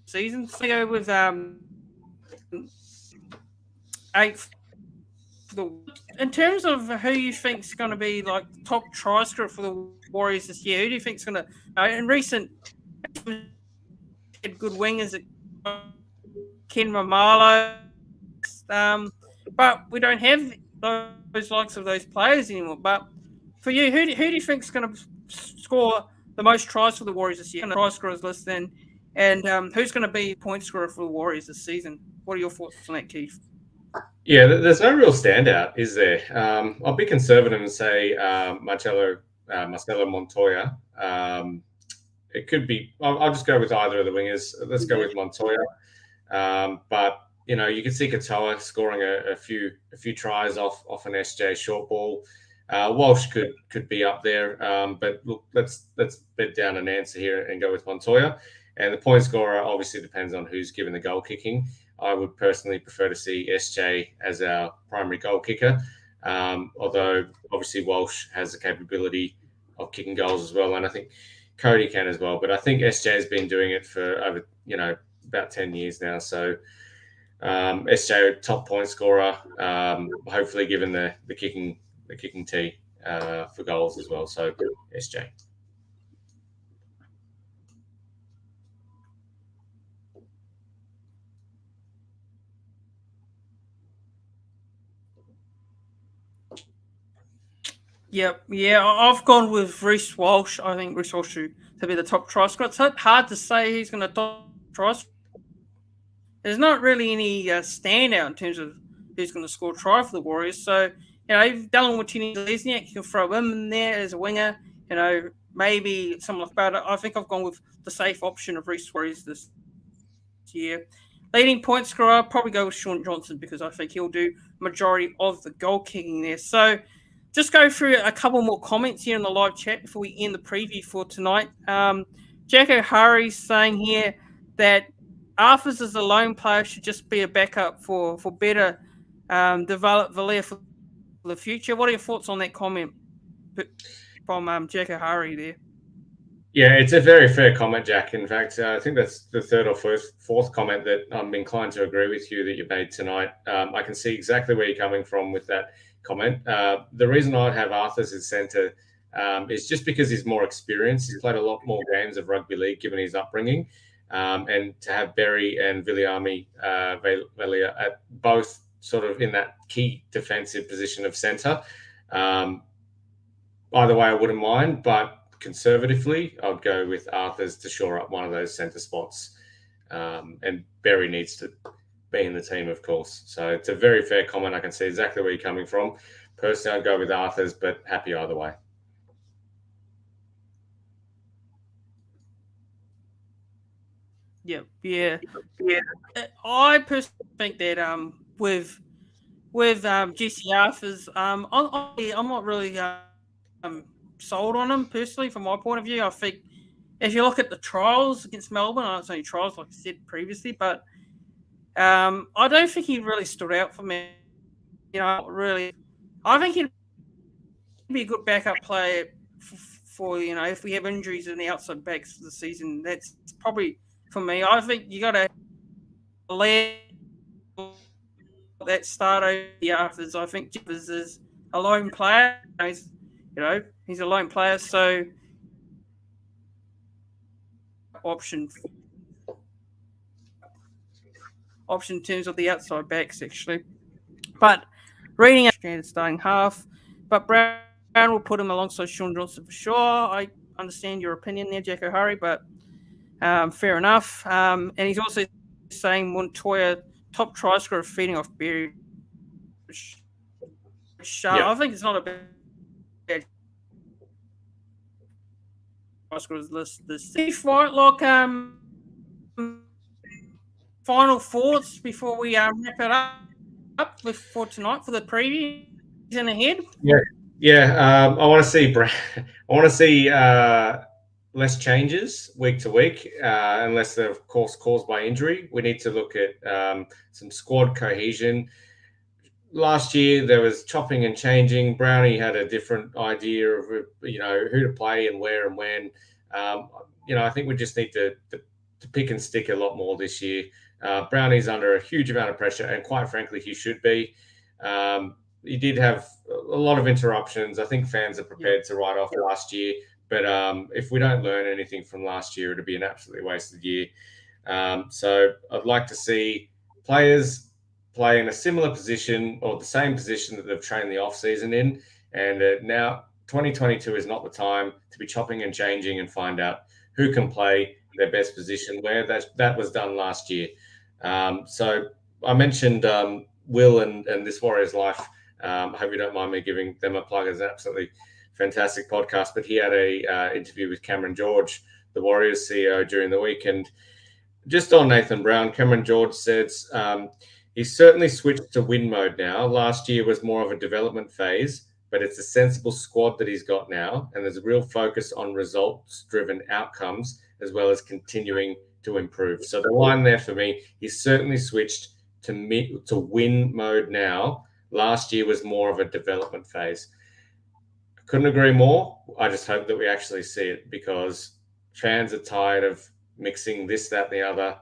Speaker 1: season. So I go with 8th. In terms of who you think's going to be like the top try scorer for the Warriors this year, who do you think's going to? In recent had good wingers, Ken Mamalo, but we don't have those likes of those players anymore. But for you, who do you think's going to score the most tries for the Warriors this year? On the try scorers list, then, and who's going to be point scorer for the Warriors this season? What are your thoughts on that, Keith?
Speaker 2: Yeah, there's no real standout, is there? I'll be conservative and say Marcelo Montoya. It could be. I'll just go with either of the wingers. Let's go with Montoya. But you can see Katoa scoring a few tries off an SJ short ball. Walsh could be up there, but look, let's bet down an answer here and go with Montoya. And the point scorer obviously depends on who's given the goal kicking. I would personally prefer to see SJ as our primary goal kicker, although obviously Walsh has the capability of kicking goals as well, and I think Cody can as well. But I think SJ has been doing it for over about 10 years now. So SJ top point scorer, hopefully given the kicking tee for goals as well. So SJ.
Speaker 1: Yep, yeah, I've gone with Rhys Walsh. I think Rhys Walsh to be the top try scorer. It's hard to say who's going to top try. There's not really any standout in terms of who's going to score try for the Warriors. So, if Dylan Watini-Lesniak, you can throw him in there as a winger. Maybe something like that. I think I've gone with the safe option of Rhys Warriors this year. Leading point scorer, probably go with Sean Johnson because I think he'll do majority of the goal kicking there. So, just go through a couple more comments here in the live chat before we end the preview for tonight. Jack O'Hara's saying here that Arthurs as a lone player should just be a backup for better develop Valia for the future. What are your thoughts on that comment from Jack O'Hara there?
Speaker 2: Yeah, it's a very fair comment, Jack. In fact, I think that's the third or fourth comment that I'm inclined to agree with you that you made tonight. I can see exactly where you're coming from with that comment. The reason I'd have Arthurs as centre is just because he's more experienced. He's played a lot more games of rugby league given his upbringing. And to have Berry and Viliami Valia at both sort of in that key defensive position of centre. Either way, I wouldn't mind, but conservatively, I'd go with Arthurs to shore up one of those centre spots. And Berry needs to be in the team, of course. So it's a very fair comment. I can see exactly where you're coming from. Personally, I'd go with Arthurs, but happy either way.
Speaker 1: Yeah. I personally think that with Jesse Arthurs, I'm not really sold on him personally. From my point of view, I think if you look at the trials against Melbourne, I know it's only trials like I said previously, but I don't think he really stood out for me. Really, I think he'd be a good backup player for if we have injuries in the outside backs for the season. That's probably for me. I think you got to let that start over the Arthurs. I think Jeffers is a lone player. He's a lone player, so option in terms of the outside backs actually. But reading a standard starting half, but Brown will put him alongside Sean Johnson for sure. I understand your opinion there, Jack O'Hara, but fair enough. And he's also saying Montoya top try scorer feeding off Berry. I think it's not a bad try scorers list. The Steve Whitelock final thoughts before we wrap it up for tonight for the preview and ahead.
Speaker 2: Yeah. I want to see I want to see less changes week to week, unless they're, of course, caused by injury. We need to look at some squad cohesion. Last year, there was chopping and changing. Brownie had a different idea of, who to play and where and when. I think we just need to pick and stick a lot more this year. Brownie's under a huge amount of pressure, and quite frankly, he should be. He did have a lot of interruptions. I think fans are prepared to write off last year. But if we don't learn anything from last year, it'll be an absolutely wasted year. So I'd like to see players play in a similar position or the same position that they've trained the off-season in. And now 2022 is not the time to be chopping and changing and find out who can play their best position where. That was done last year. So I mentioned Will and This Warrior's Life. I hope you don't mind me giving them a plug. It's an absolutely fantastic podcast. But he had a interview with Cameron George, the Warriors CEO, during the week. And just on Nathan Brown, Cameron George says he's certainly switched to win mode now. Last year was more of a development phase, but it's a sensible squad that he's got now. And there's a real focus on results-driven outcomes as well as continuing to improve. So the line there for me, he's certainly switched to win mode now. Last year was more of a development phase. I couldn't agree more. I just hope that we actually see it, because fans are tired of mixing this, that, and the other.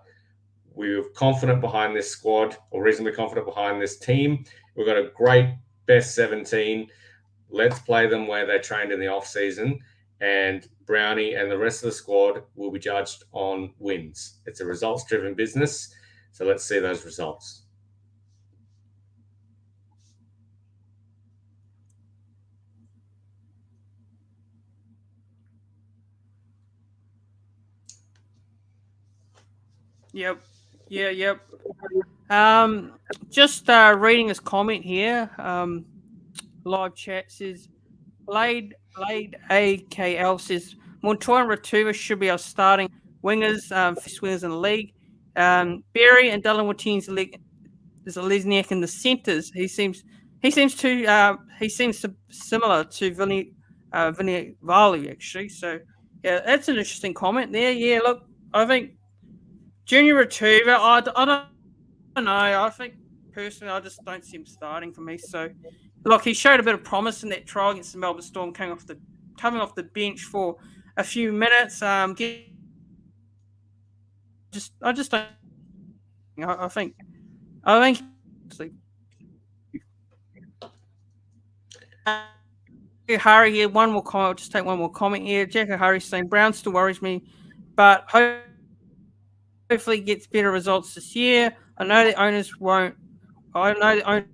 Speaker 2: We're confident behind this squad, or reasonably confident behind this team. We've got a great best 17. Let's play them where they trained in the off-season, and Brownie and the rest of the squad will be judged on wins. It's a results-driven business, so let's see those results.
Speaker 1: Yep. Just reading his comment here. Live chat says Blade AKL says Montoya and Ratuva should be our starting wingers, first wingers in the league. Berry and Dylan Wattine's there's a Lesniak in the centres. He seems similar to Vinny Varley, actually. So yeah, that's an interesting comment there. Yeah, look, I think Junior Ratuva, I don't know. I think personally, I just don't see him starting for me. So, look, he showed a bit of promise in that trial against the Melbourne Storm, coming off the bench for a few minutes. I just don't. I think. Harry here. One more comment. I'll just take one more comment here. Jack Harry saying Brown still worries me, but hopefully gets better results this year. I know the owners won't. I know the owners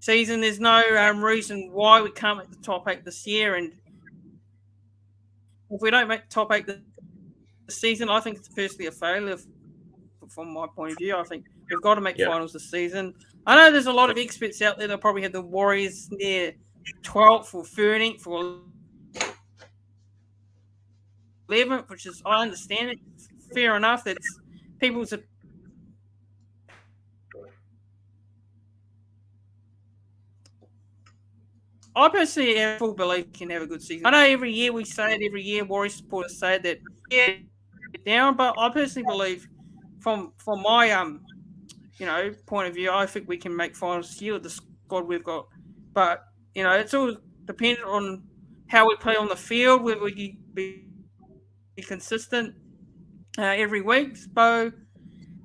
Speaker 1: season. There's no reason why we can't make the top 8 this year, and if we don't make the top 8 this season, I think it's personally a failure from my point of view. I think we've got to make finals this season. I know there's a lot of experts out there that probably have the Warriors near 12th or 13th or 11th, which is, I understand it. It's fair enough. That's people's. I personally have full belief can have a good season. I know every year we say it, every year Warriors supporters say that down, but I personally believe from my point of view, I think we can make finals this year with the squad we've got. But it's all dependent on how we play on the field, whether we be consistent every week.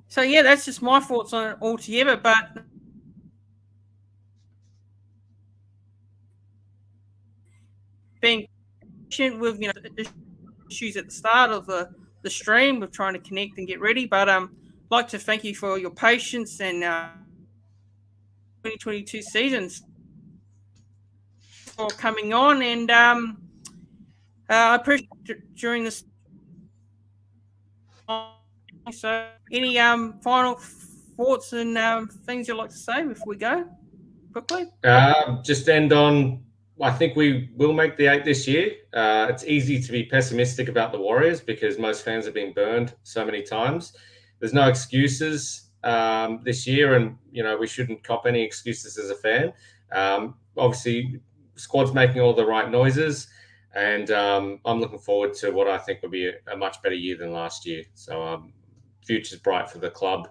Speaker 1: So yeah, that's just my thoughts on it altogether. But being patient with issues at the start of the stream with trying to connect and get ready. But I'd like to thank you for your patience and 2022 seasons for coming on, and I appreciate during this. So, any final thoughts and things you'd like to say before we go quickly?
Speaker 2: Just end on, I think we will make the 8 this year. It's easy to be pessimistic about the Warriors because most fans have been burned so many times. There's no excuses this year, and we shouldn't cop any excuses as a fan. Obviously, squad's making all the right noises. And I'm looking forward to what I think will be a much better year than last year. So future's bright for the club.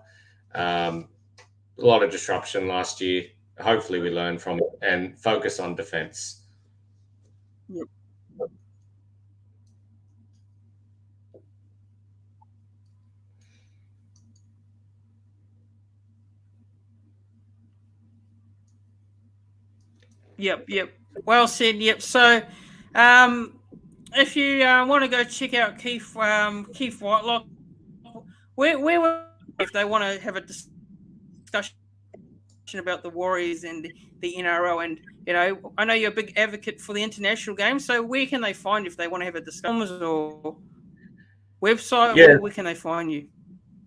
Speaker 2: A lot of disruption last year. Hopefully we learn from it and focus on defence.
Speaker 1: Yep. Well said. Yep. So, if you want to go check out Keith Whitelock, where if they want to have a discussion about the Warriors and the NRL, and I know you're a big advocate for the international game. So where can they find you if they want to have a discussion or website?
Speaker 2: Yeah.
Speaker 1: Where can they find you?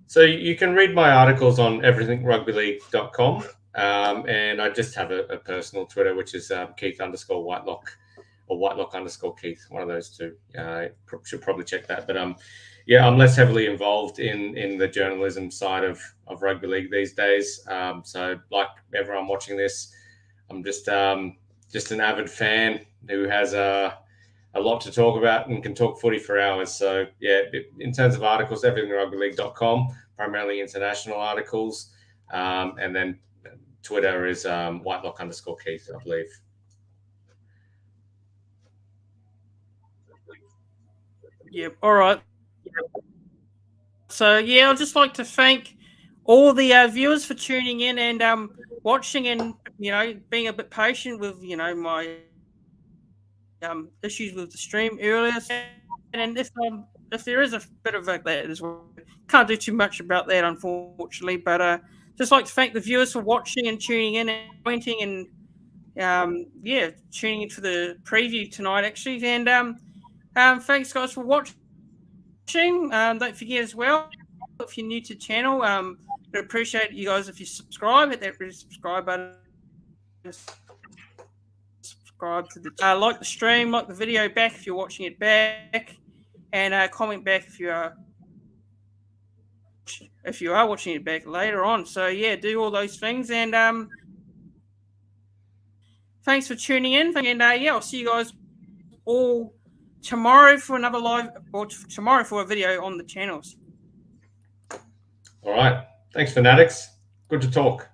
Speaker 2: So you can read my articles on everythingrugbyleague.com. And I just have a personal Twitter, which is Keith_Whitelock or Whitelock_Keith, one of those two. Should probably check that. But I'm less heavily involved in the journalism side of rugby league these days. So like everyone watching this, I'm just an avid fan who has a lot to talk about and can talk footy for hours. So yeah, in terms of articles, everythingrugbyleague.com, primarily international articles, and then Twitter is Whitelock_Keith, I believe.
Speaker 1: Yep. All right. So yeah, I'd just like to thank all the viewers for tuning in and watching, and being a bit patient with my issues with the stream earlier. And if there is a bit of that as well, can't do too much about that, unfortunately. But just like to thank the viewers for watching and tuning in and commenting and tuning in for the preview tonight, actually. And thanks guys for watching. Don't forget as well, if you're new to the channel, I'd appreciate you guys if you subscribe, hit that subscribe button. Subscribe to the like the stream, like the video back if you're watching it back, and comment back if you are watching it back later on. So yeah, do all those things, and thanks for tuning in. And I'll see you guys all tomorrow for another live, or tomorrow for a video on the channels.
Speaker 2: All right. Thanks, Fanatics. Good to talk.